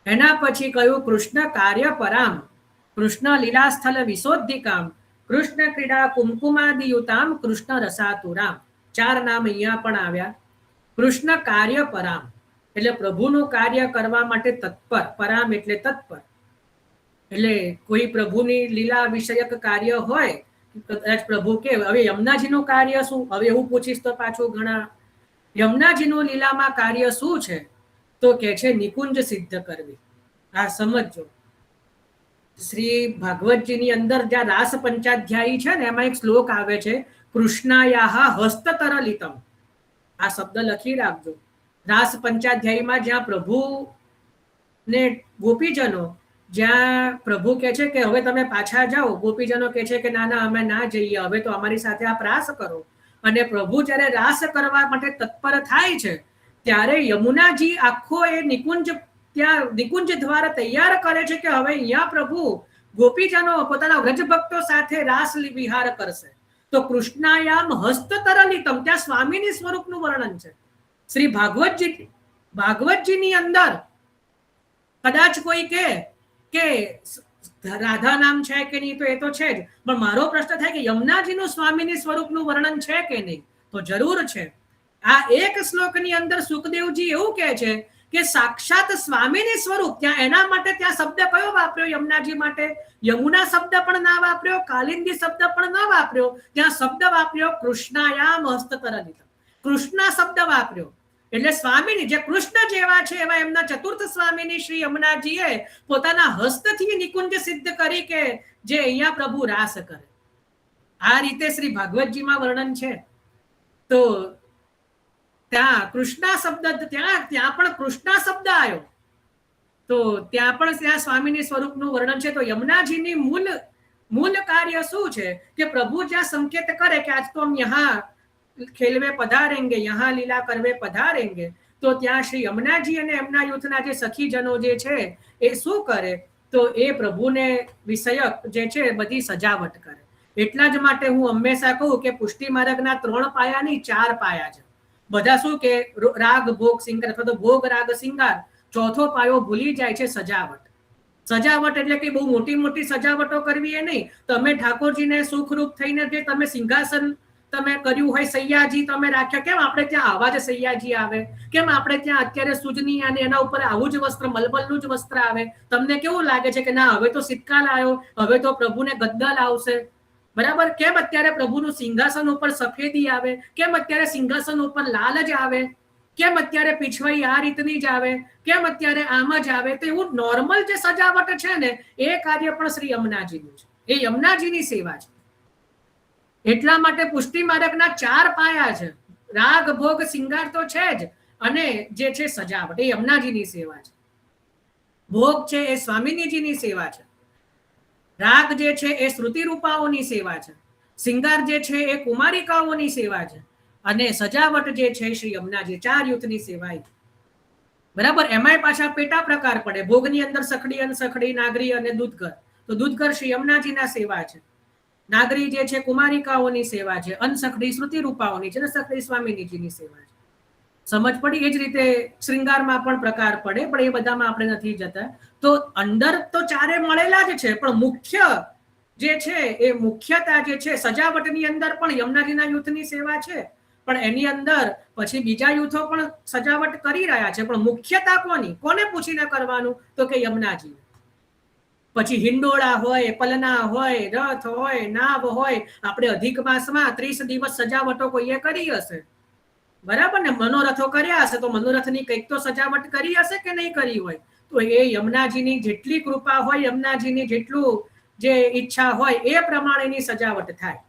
એના પછી કહ્યું કૃષ્ણ કાર્ય પરામ, કૃષ્ણ લીલાસ્થલ વિશોધિકામ, કૃષ્ણ ક્રીડા કુમકુમાદિયુતામ, કૃષ્ણ રસાતુરામ. 4 નામ અહીંયા પણ આવ્યા. કૃષ્ણ કાર્ય પરામ એટલે પ્રભુનું કાર્ય કરવા માટે તત્પર, પરામ એટલે તત્પર. એટલે કોઈ પ્રભુની લીલા વિષયક કાર્ય હોય, કદાચ પ્રભુ કે હવે યમુનાજીનું કાર્ય શું, હવે એવું પૂછીશ તો પાછું ઘણા, યમુનાજીનું લીલામાં કાર્ય શું છે, તો કે છે નિકુંજ સિદ્ધ કરવી. આ સમજો. શ્રી ભાગવતજીની અંદર જ્યાં રાસ પંચાધ્યાયી છે ને એમાં એક શ્લોક આવે છે, કૃષ્ણાયાહ હસ્તતરલિતમ. આ શબ્દ લખી રાખજો. રાસ પંચાધ્યાયીમાં જ્યાં પ્રભુ ને ગોપીજનો, જ્યાં પ્રભુ કહે છે કે હવે તમે પાછા જાઓ, ગોપીજનો કહે છે કે ના ના અમે ના જઈએ, હવે તો અમારી સાથે આપ રાસ કરો. અને પ્રભુ જ્યારે રાસ કરવા માટે તત્પર થાય છે ત્યારે યમુનાજી આખો એ નિકુંજ, ત્યાં નિકુંજ દ્વાર તૈયાર કરે છે કે હવે અહીંયા પ્રભુ ગોપીજનો પોતાના વ્રજભક્તો સાથે રાસ વિહાર કરશે. તો કૃષ્ણાયામ હસ્તતરલિતમ, ત્યાં સ્વામીની સ્વરૂપનું વર્ણન છે. શ્રી ભાગવતજીની અંદર કદાચ કોઈ કે રાધા નામ છે કે નહીં, તો એ તો છે જ, પણ મારો પ્રશ્ન થાય કે યમુનાજીનું સ્વામીની સ્વરૂપનું વર્ણન છે કે નહીં, તો જરૂર છે. આ એક શ્લોકની અંદર સુખદેવજી એવું કહે છે કે સાક્ષાત સ્વામીની સ્વરૂપ, ત્યાં એના માટે ત્યાં શબ્દ કયો વાપર્યો યમુનાજી માટે? યમુના શબ્દ પણ ના વાપર્યો, કાલિંદી શબ્દ પણ ના વાપર્યો, ત્યાં શબ્દ વાપર્યો કૃષ્ણાયામ હસ્તતરલિતમ, કૃષ્ણ શબ્દ વાપર્યો. એટલે સ્વામીની જે કૃષ્ણ જેવા છે એવા એમના ચતુર્થ સ્વામીની શ્રી યમુનાજીએ પોતાના હસ્તથી નિકુંજ સિદ્ધ કરી કે જે અહીંયા પ્રભુ રાસ કરે. આ રીતે શ્રી ભાગવતજીમાં વર્ણન છે. તો ત્યાં કૃષ્ણ શબ્દ, ત્યાં પણ કૃષ્ણ શબ્દ આવ્યો, તો ત્યાં પણ ત્યાં સ્વામીની સ્વરૂપનું વર્ણન છે. તો યમુનાજીની મૂળ કાર્ય શું છે કે પ્રભુ જ્યાં સંકેત કરે કે આજ તો હમ યહાં ખેલવે પધારેંગે, યહાં લીલા કરવે પધારેંગે, તો ત્યાં શ્રી યમુનાજી અને એમના યુથના જે સખીજનો જે છે એ શું કરે, તો એ પ્રભુને વિષયક જે છે બધી સજાવટ કરે. એટલા જ માટે હું હંમેશા કહું કે પુષ્ટિ માર્ગના 3 પાયા નહીં 4 પાયા છે. બધા શું કે રાગ ભોગ સિંગાર અથવા તો ભોગ રાગ સિંગાર, ચોથો પાયો ભૂલી જાય છે સજાવટ. સજાવટ એટલે કે બહુ મોટી મોટી સજાવટો કરવી એ નહીં. તમે ઠાકોરજીને સુખરૂપ થઈને જે તમે સિંહાસન તમે કર્યું હોય, સૈયાજી તમે રાખ્યા, કેમ આપણે ત્યાં આવા જ સૈયાજી આવે? કેમ આપણે ત્યાં અત્યારે સુજની અને એના ઉપર આવું જ વસ્ત્ર, મલમલનું જ વસ્ત્ર આવે? તમને કેવું લાગે છે કે ના હવે તો સિક્કા લાવ્યો, હવે તો પ્રભુને ગદ્દા લાવશે, બરાબર? કેમ અત્યારે પ્રભુનું સિંહાસન ઉપર સફેદી આવે? કેમ અત્યારે સિંહાસન ઉપર લાલ જ આવે? કેમ અત્યારે પીછવાઈ આ રીતની જ આવે? કેમ અત્યારે આમ જ આવે? તો એવું નોર્મલ જે સજાવટ છે ને એ કાર્ય પણ શ્રી યમુનાજીનું છે. એ યમુનાજીની સેવા છે. એટલા માટે પુષ્ટિ માર્ગના 4 પાયા છે. રાગ ભોગ સિંગાર તો છે જ, અને જે છે સજાવટ એ યમુનાજીની સેવા છે. ભોગ છે એ સ્વામિનીજીની સેવા છે. રાગ જે છે એ શ્રુતિ રૂપાઓની સેવા છે. સિંગાર જે છે એ કુમારિકાઓની સેવા છે. અને સજાવટ જે છે શ્રી યમુનાજી, 4 યુથની સેવા. બરાબર? એમાંય પાછા પેટા પ્રકાર પડે. ભોગની અંદર સખડી, અનસખડી, નાગરી અને દૂધઘર. તો દૂધઘર શ્રી યમુનાજીના સેવા છે. નાગરી જે છે કુમારિકાઓની સેવા છે. અનસખડી શ્રુતિ રૂપાઓની છે, અને સખડી સ્વામિનીજીની સેવા છે. સમજ પડી? એ જ રીતે શ્રૃંગારમાં પણ પ્રકાર પડે, પણ એ બધામાં આપણે નથી જતા. તો અંદર તો 4 મળેલા જ છે, પણ મુખ્ય જે છે એ મુખ્યતા જે છે સજાવટની અંદર પણ યમુનાજીના યુથની સેવા છે, પણ એની અંદર પછી બીજા યુથો પણ સજાવટ કરી રહ્યા છે. પણ મુખ્યતા કોની? કોને પૂછીને કરવાનું? તો કે યમુનાજી. પછી હિંડોળા હોય, પલના હોય, રથ હોય, નાવ હોય. આપણે અધિક માસમાં 30 દિવસ સજાવટો કોઈએ કરી હશે, બરાબર ને? મનોરથો કર્યા હશે, તો મનોરથની કંઈક તો સજાવટ કરી હશે કે નહીં કરી હોય? તો એ યમુનાજીની જેટલી કૃપા હોય, યમુનાજીની જેટલું જે ઈચ્છા હોય એ પ્રમાણેની સજાવટ થાય.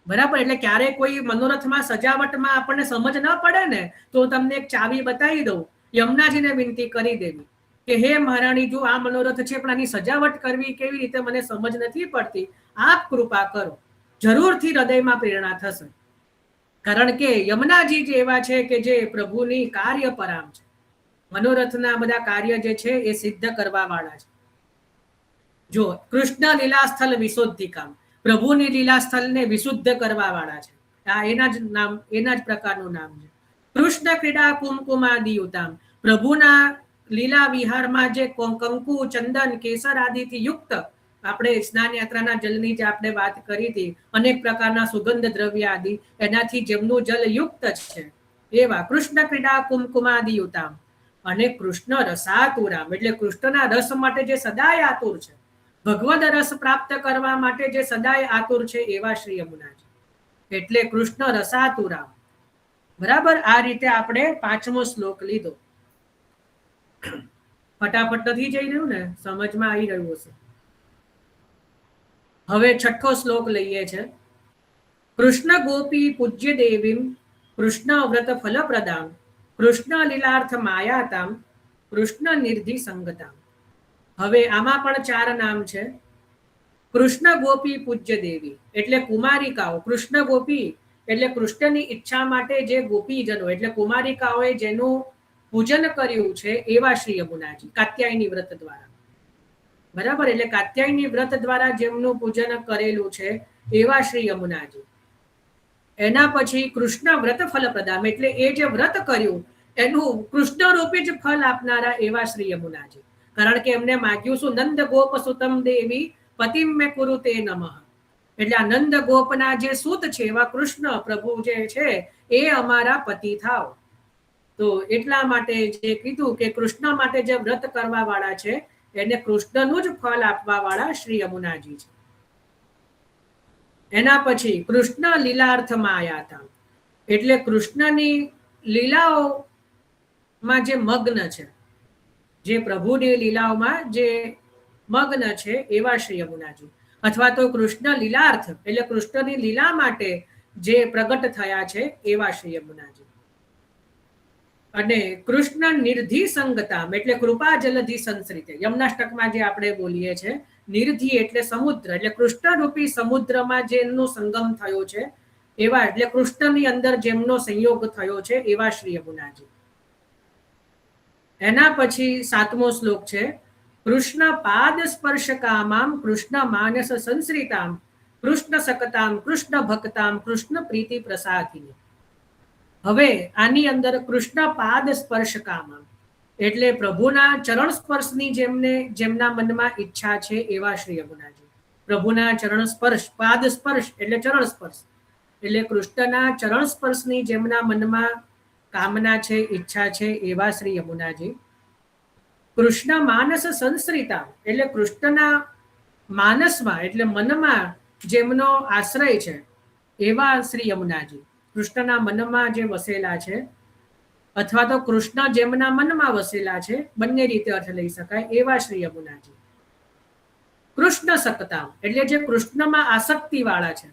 બરાબર? એટલે ક્યારેય કોઈ મનોરથમાં સજાવટમાં આપણને સમજ ન પડે ને, તો તમને એક ચાવી બતાવી દઉં. યમુનાજીને વિનંતી કરી દેવી કે હે મહારાણી, જો આ મનોરથ છે પણ આની સજાવટ કરવી કેવી રીતે મને સમજ નથી પડતી, આપ કૃપા કરો. જરૂરથી હૃદયમાં પ્રેરણા થશે. કારણ કે યમુનાજી જે એવા છે કે જે પ્રભુની કાર્ય પરામ છે. મનોરથના બધા કાર્ય જે છે એ સિદ્ધ કરવા વાળા છે. જો કૃષ્ણ લીલાસ્થલ વિશુદ્ધિકામ, પ્રભુની લીલાસ્થલને વિશુદ્ધ કરવા વાળા છે. આ એના જ નામ, એના જ પ્રકારનું નામ છે. કૃષ્ણ ક્રીડા કુમકુમાદિયુતામ, પ્રભુના લીલા વિહારમાં જે કંકુ, ચંદન, કેસર આદિથી યુક્ત, આપણે સ્નાન યાત્રાના જલની જે આપણે વાત કરી હતી, અનેક પ્રકારના સુગંધ દ્રવ્ય આદિ, એનાથી જેમનું જલ યુક્ત છે એવા કૃષ્ણ ક્રીડા કુમકુમાદિયુતામ. અને કૃષ્ણ રસાતુરામ, એટલે કૃષ્ણના રસ માટે જે સદાય આતુર છે, ભગવદ રસ પ્રાપ્ત કરવા માટે જે સદાય આતુર છે એવા શ્રી યમુનાજી. એટલે કૃષ્ણ રસાતુરામ. બરાબર? આ રીતે આપણે 5મો શ્લોક લીધો. ફટાફટ નથી જઈ રહ્યું ને, સમજમાં આવી રહ્યું હશે. હવે છઠ્ઠો શ્લોક લઈએ છે. કૃષ્ણ ગોપી પૂજ્ય દેવીમ કૃષ્ણ વ્રત ફલપ્રદામ કૃષ્ણ લીલાર્થ માયાતામ કૃષ્ણ નિર્ધિ સંગતામ. હવે આમાં પણ 4 નામ છે. કૃષ્ણ ગોપી પૂજ્ય દેવી એટલે કુમારિકાઓ. કૃષ્ણ ગોપી એટલે કૃષ્ણની ઈચ્છા માટે જે ગોપીજનો એટલે કુમારિકાઓએ જેનું પૂજન કર્યું છે એવા શ્રી યમુનાજી કાત્યાયની વ્રત દ્વારા. બરાબર, એટલે કાત્યાયની વ્રત દ્વારા જેમનું પૂજન કરેલું છે એવા શ્રી યમુનાજી. એના પછી કૃષ્ણ વ્રત ફલપ્રદામ એટલે એ જે વ્રત કર્યું એનું કૃષ્ણ રૂપે જ ફલ આપનારા એવા શ્રી યમુનાજી. કારણ કે એમને માગ્યું શું? નંદ ગોપ સુતમ દેવી પતિમ મે કુરુતે નમઃ. એટલે આ નંદ ગોપના જે સૂત છે એવા કૃષ્ણ પ્રભુ જે છે એ અમારા પતિ થાવ. તો એટલા માટે જે કીધું કે કૃષ્ણ માટે જે વ્રત કરવા વાળા છે એને કૃષ્ણનું જ ફળ આપવા વાળા શ્રી યમુનાજી છે. એના પછી કૃષ્ણ લીલાર્થમાં આવ્યા હતા એટલે કૃષ્ણની લીલાઓમાં જે મગ્ન છે, જે પ્રભુની લીલાઓમાં જે મગ્ન છે એવા શ્રી યમુનાજી. અથવા તો કૃષ્ણ લીલાર્થ એટલે કૃષ્ણની લીલા માટે જે પ્રગટ થયા છે એવા શ્રી યમુનાજી. અને કૃષ્ણ નિર્ધિ સંગતામ એટલે કૃપા જલધિ સંસરિતે. યમનાષ્ટકમાં જે આપણે બોલીએ છીએ નિર્ધિ એટલે સમુદ્ર, એટલે કૃષ્ણ રૂપી સમુદ્રમાં જેમનો સંગમ થયો છે એવા એટલે કૃષ્ણની અંદર જેમનો સંયોગ થયો છે એવા શ્રી યમુનાજી. એના પછી 7મો શ્લોક છે. કૃષ્ણ પાદ સ્પર્શ કામામ કૃષ્ણ માનસ સંશ્રિતામ કૃષ્ણ સકતામ કૃષ્ણ ભક્તામ કૃષ્ણ પ્રીતિ પ્રસાદિની. હવે આની અંદર કૃષ્ણ પાદ સ્પર્શ કામામ એટલે પ્રભુના ચરણ સ્પર્શની જેમના મનમાં ઈચ્છા છે એવા શ્રી યમુનાજી. પ્રભુના ચરણ સ્પર્શ, પાદ સ્પર્શ એટલે ચરણ સ્પર્શ એટલે કૃષ્ણના ચરણ સ્પર્શની જેમના મનમાં કામના છે, ઈચ્છા છે એવા શ્રી યમુનાજી. કૃષ્ણ માનસ સંશ્રિતા એટલે કૃષ્ણના માનસમાં એટલે મનમાં જેમનો આશ્રય છે એવા શ્રી યમુનાજી. કૃષ્ણના મનમાં જે વસેલા છે અથવા તો કૃષ્ણ જેમના મનમાં વસેલા છે, બંને રીતે અર્થ લઈ શકાય એવા શ્રી યમુનાજી. કૃષ્ણ સકતામ એટલે જે કૃષ્ણમાં આસક્તિ વાળા છે.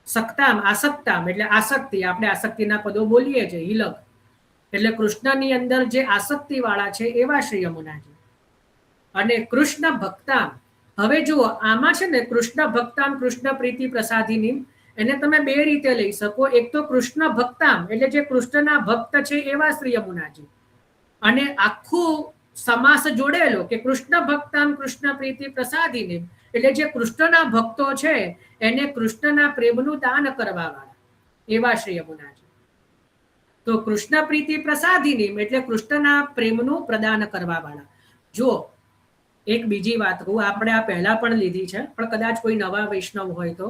સકતામ આસક્તામ એટલે આસક્તિ, આપણે આસક્તિના પદો બોલીએ છીએ હિલક, એટલે કૃષ્ણની અંદર જે આસક્તિ વાળા છે એવા શ્રી યમુનાજી. અને કૃષ્ણ ભક્તામ, હવે જુઓ આમાં છે ને કૃષ્ણ ભક્તામ કૃષ્ણ પ્રીતિ પ્રસાદિની એને તમે 2 રીતે લઈ શકો. એક તો કૃષ્ણ ભક્તામ એટલે જે કૃષ્ણના ભક્ત છે એવા શ્રી યમુનાજી, અને આખું સમાસ જોડેલો કે કૃષ્ણ ભક્તામ કૃષ્ણ પ્રીતિ પ્રસાદિની એટલે જે કૃષ્ણના ભક્તો છે એને કૃષ્ણના પ્રેમનું દાન કરવા વાળા એવા શ્રી યમુનાજી. તો કૃષ્ણ પ્રીતિ પ્રસાદિની એટલે કૃષ્ણના પ્રેમનું પ્રદાન કરવા વાળા. જો એક બીજી વાત કહું, આપણે આ પહેલા પણ લીધી છે પણ કદાચ કોઈ નવા વૈષ્ણવ હોય તો,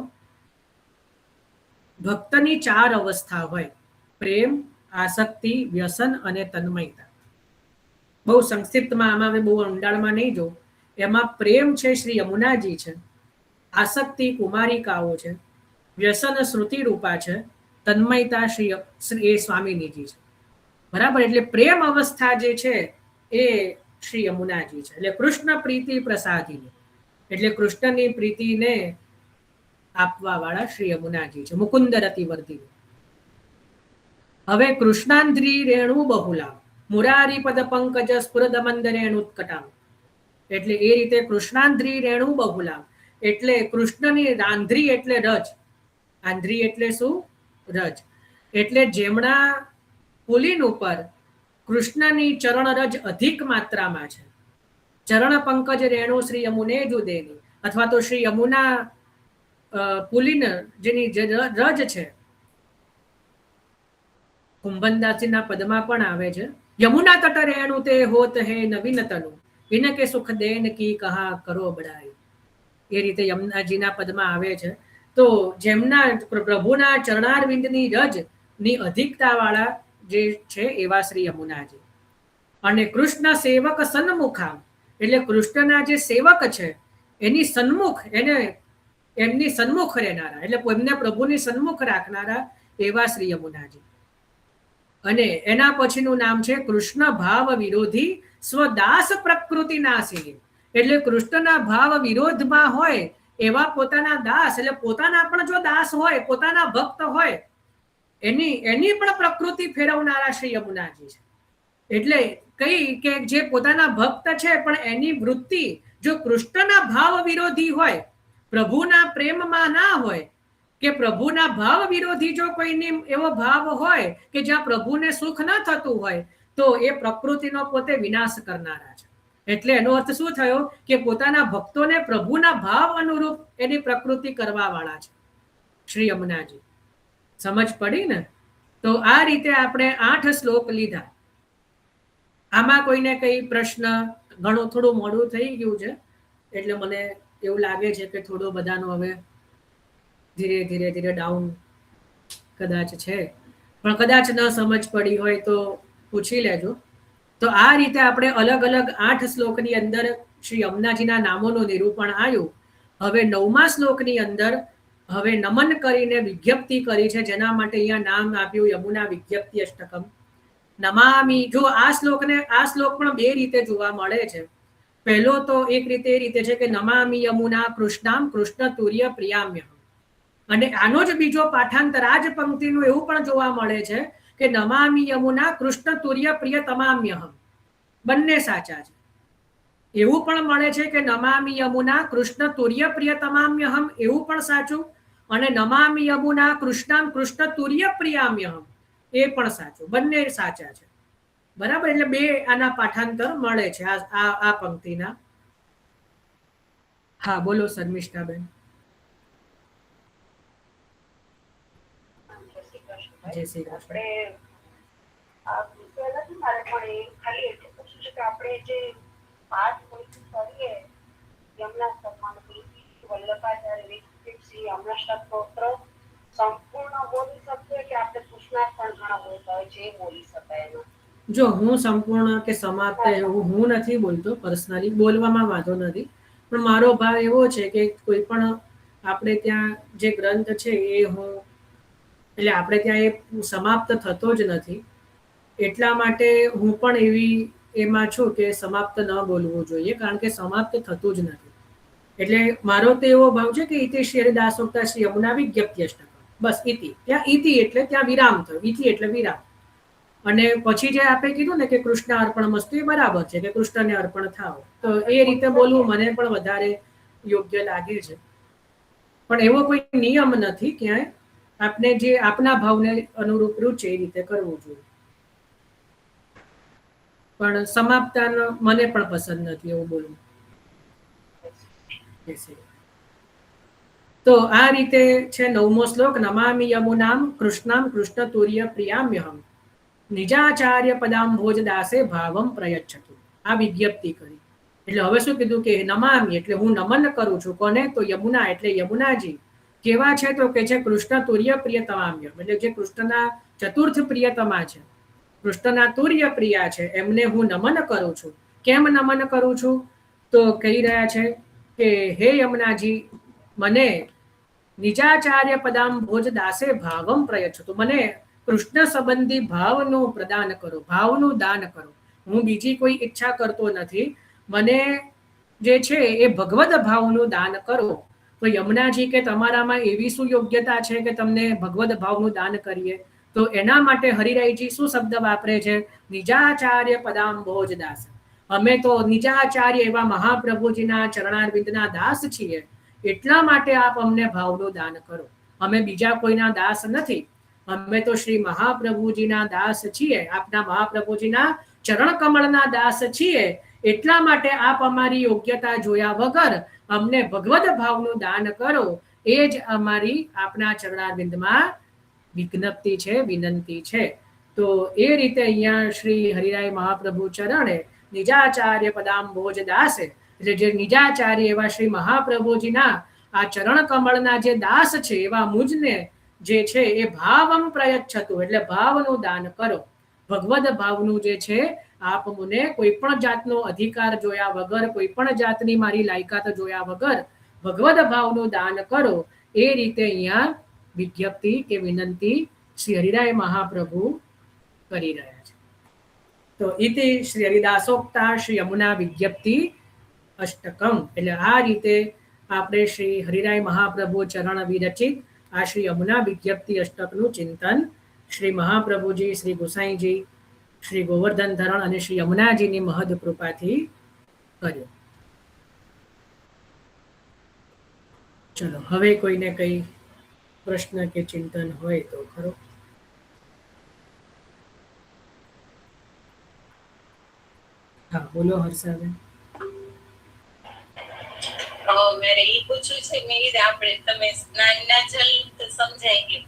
ભક્તની 4 અવસ્થા હોય: પ્રેમ, આસક્તિ, વ્યસન અને તન્મયતા. બહુ સંક્ષિપ્તમાં આમાં બહુ ઊંડાણમાં નહીં જો. એમાં પ્રેમ છે શ્રી યમુનાજી છે, આસક્તિ કુમારિકાઓ છે, વ્યસન શ્રુતિ રૂપા છે, તન્મયતા શ્રી સ્વામિનીજી છે. બરાબર, એટલે પ્રેમ અવસ્થા જે છે એ શ્રી યમુનાજી છે. એટલે કૃષ્ણ પ્રીતિ પ્રસાદિની એટલે કૃષ્ણની પ્રીતિને આપવા વાળા શ્રી યમુનાજી છે. મુકુંદ રતિ વર્ધિની. હવે કૃષ્ણાંદ્રી રેણુ બહુલા મુરારી પદ પંકજ સ્ફુરદ મંદ રેણુત્કટામ એટલે એ રીતે કૃષ્ણાંદ્રી રેણુ બહુલા એટલે કૃષ્ણની આંધ્રી એટલે રજ. આંધ્રી એટલે શું? રજ. એટલે જેમના પુલિન ઉપર કૃષ્ણની ચરણ રજ અધિક માત્રામાં છે. ચરણ પંકજ રેણુ શ્રી યમુને જુદેની અથવા તો શ્રી યમુના પુલિન જેની રજ છે, કુંભનદાસીના પદમાં પણ આવે છે. યમુના તટ રેણુ તે હોત હે નવીન તનુ ઇનકે સુખ દેન કી કહા કરો બડાઈ. એ રીતે યમુનાજીના પદમાં આવે છે. તો જેમના પ્રભુના ચરણારવિંદની રજ ની અધિકતા વાળા જે છે એવા શ્રી યમુનાજી. અને કૃષ્ણ સેવક સન્મુખા એટલે કૃષ્ણના જે સેવક છે એની સન્મુખ, એમની સન્મુખ રહેનારા એટલે એમને પ્રભુની સન્મુખ રાખનારા એવા શ્રી યમુનાજી. અને એના પછીનું નામ છે કૃષ્ણ ભાવ વિરોધી સ્વદાસ પ્રકૃતિ નાશી, એટલે કૃષ્ણના ભાવ વિરોધમાં હોય એવા પોતાના દાસ, એટલે પોતાના પણ જો દાસ હોય, પોતાના ભક્ત હોય, એની પણ પ્રકૃતિ ફેરવનારા શ્રી યમુનાજી છે. એટલે કઈ કે જે પોતાના ભક્ત છે પણ એની વૃત્તિ જો કૃષ્ણના ભાવ વિરોધી હોય, પ્રભુના પ્રેમમાં ના હોય, કે પ્રભુના ભાવ વિરોધી જો કોઈની એવો ભાવ હોય કે જ્યાં પ્રભુને સુખ ન થતું હોય, તો એ પ્રકૃતિનો પોતે વિનાશ કરનારા છે. એટલે એનો અર્થ શું થયો કે પોતાના ભક્તોને પ્રભુના ભાવ અનુરૂપ એની પ્રકૃતિ કરવા વાળા છે શ્રી યમુનાજી. સમજ પડી ને? તો આ રીતે આપણે 8 શ્લોક લીધા. આમાં કોઈને કઈ પ્રશ્ન? ઘણું થોડું મોડું થઈ ગયું છે, એટલે મને એવું લાગે છે કે થોડું બધાનું હવે ધીરે ધીરે ડાઉન કદાચ છે, પણ કદાચ ન સમજ પડી હોય તો પૂછી લેજો. તો આ રીતે આપણે અલગ અલગ 8 શ્લોકની અંદર શ્રી યમુનાજીના નામોનું નિરૂપણ આવ્યું. હવે 9મા શ્લોકની અંદર હવે નમન કરીને વિજ્ઞપ્તિ કરી છે, જેના માટે અહીંયા નામ આપ્યું યમુના વિજ્ઞપ્તિ અષ્ટકમ. નમામી, જો આ શ્લોક પણ 2 રીતે જોવા મળે છે. પહેલો તો એક રીતે એ રીતે છે કે નમામી યમુના કૃષ્ણામ કૃષ્ણ તુર્ય પ્રિયામ્ય, અને આનો જ બીજો પાઠાંતર આ જ પંક્તિનું એવું પણ જોવા મળે છે કે નમામી યમુના કૃષ્ણ તુર્ય પ્રિય તમામ્યહમ. બંને સાચા છે. એવું પણ મળે છે કે નમામી યમુના કૃષ્ણ તુર્ય પ્રિય તમામ્યહમ, એવું પણ સાચું. અને નમામી યમુના કૃષ્ણામ કૃષ્ણ તુર્ય પ્રિયામ્યહમ, એ પણ સાચું. બંને સાચા છે. બરાબર? એટલે 2 આના પાઠાંતર મળે છે આ પંક્તિના. હા, બોલો શર્મિષ્ઠાબેન. જય શ્રી કૃષ્ણ. આપણે જે પાઠ કરીએ યમુના સ્તોત્રમાં, વલ્લભાચાર્ય શ્રી યમુના સ્તોત્ર સંપૂર્ણ બોલી શકીએ કે આપણે કૃષ્ણાર્પણ ઘણા બોલતા હોય છે, એ બોલી શકાય એમાં? જો હું સંપૂર્ણ કે સમાપ્ત એવું હું નથી બોલતો, પર્સનલી બોલવામાં વાંધો નથી, પણ મારો ભાવ એવો છે કે કોઈ પણ આપણે ત્યાં જે ગ્રંથ છે એ એટલે આપણે ત્યાં એ સમાપ્ત થતો જ નથી, એટલા માટે હું પણ એમાં છું કે સમાપ્ત ન બોલવું જોઈએ, કારણ કે સમાપ્ત થતું જ નથી. એટલે મારો તો એવો ભાવ છે કે ઇતિ શ્રી હરિદાસોક્તા શ્રી યમુના વિજ્ઞપ્તિ અષ્ટકમ, બસ ઇતિ. ત્યાં ઇતિ એટલે ત્યાં વિરામ થયો, ઇતિ એટલે વિરામ. અને પછી જે આપણે કીધું ને કે કૃષ્ણ અર્પણ મસ્તુ, એ બરાબર છે કે કૃષ્ણને અર્પણ થાવ, તો એ રીતે બોલવું મને પણ વધારે યોગ્ય લાગે છે. પણ એવો કોઈ નિયમ નથી ક્યાંય, આપણે જે આપના ભાવને અનુરૂપ રૂચે એ રીતે કરવું જોઈએ. પણ સમાપ્તાનો મને પણ પસંદ નથી એવું બોલવું. તો આ રીતે છે 9મો શ્લોક. નમામિ યમુનામ કૃષ્ણામ કૃષ્ણ તુર્ય પ્રિયામ્યહમ નિજાચાર્ય પદાંભોજ દાસે ભાવમ પ્રયચ્છતુ. આ વિજ્ઞપ્તિ કરી. એટલે હવે શું કીધું કે નમામિ એટલે હું નમન કરું છું. કોને? તો યમુના, એટલે યમુનાજી કેવા છે તો કે છે કૃષ્ણ તુર્ય પ્રિયતમામ્ય, એટલે જે કૃષ્ણના ચતુર્થ પ્રિયતમા છે, કૃષ્ણના તુર્ય પ્રિયા છે, એમને હું નમન કરું છું. કેમ નમન કરું છું? તો કહી રહ્યા છે કે હે યમુનાજી, મને નિજાચાર્ય પદાંભોજ દાસે ભાવમ પ્રયચ્છતુ, મને કૃષ્ણ સંબંધી ભાવનું પ્રદાન કરો, ભાવનું દાન કરો. હું બીજી કોઈ ઈચ્છા કરતો નથી, મને જે છે એ ભગવદ ભાવનું દાન કરો. તો યમુનાજી કે તમારામાં એવી શું યોગ્યતા છે કે તમને ભગવદ ભાવનું દાન કરીએ? તો એના માટે હરિરાયજી શું શબ્દ વાપરે છે? નિજાચાર્ય પદાંભોજ દાસ. અમે તો નિજાચાર્ય એવા મહાપ્રભુજીના ચરણારવિંદના દાસ છીએ, એટલા માટે આપ અમને ભાવનું દાન કરો. અમે બીજા કોઈના દાસ નથી, અમે તો શ્રી મહાપ્રભુજીના દાસ છીએ, આપના મહાપ્રભુજીના ચરણ કમળના દાસ છીએ. એટલા માટે આપ અમારી યોગ્યતા જોયા વગર અમને ભગવદ ભાવનું દાન કરો. એ જ અમારી આપના ચરણારવિંદમાં વિજ્ઞપ્તિ છે, વિનંતી છે. તો એ રીતે અહીંયા શ્રી હરિરાય મહાપ્રભુ ચરણે નિજાચાર્ય પદાંભોજ દાસે, એટલે જે નિજાચાર્ય એવા શ્રી મહાપ્રભુજીના આ ચરણ કમળના જે દાસ છે એવા મુજને જે છે એ ભાવમ પ્રયચ્છતુ, એટલે ભાવનું દાન કરો. ભગવદ ભાવનું જે છે આપ મને કોઈ પણ જાતનો અધિકાર જોયા વગર, કોઈ પણ જાતની મારી લાયકાત જોયા વગર ભગવદ ભાવનું દાન કરો. એ રીતે અહીંયા વિજ્ઞપ્તિ કે વિનંતી શ્રી હરિરાય મહાપ્રભુ કરી રહ્યા છે. તો તો ઇતિ શ્રી હરિદાસોક્તા શ્રી યમુના વિજ્ઞપ્તિ અષ્ટકમ, એટલે આ રીતે આપણે શ્રી હરિરાય મહાપ્રભુ ચરણ વિરચિત આ શ્રી યમુના વિજ્ઞપ્તિ અષ્ટકનું ચિંતન શ્રી મહાપ્રભુજી, શ્રી ગુસાઈજી, શ્રી ગોવર્ધન ધરણ અને શ્રી યમુનાજીની મહદ કૃપાથી કર્યું. ચલો હવે કોઈને કઈ પ્રશ્ન કે ચિંતન હોય તો ખરો. હા બોલો હર્ષાબેન. મારે એ પૂછવું છે, મેં આપણે તમે સ્નાનના જલ તો સમજાઈ ગયું,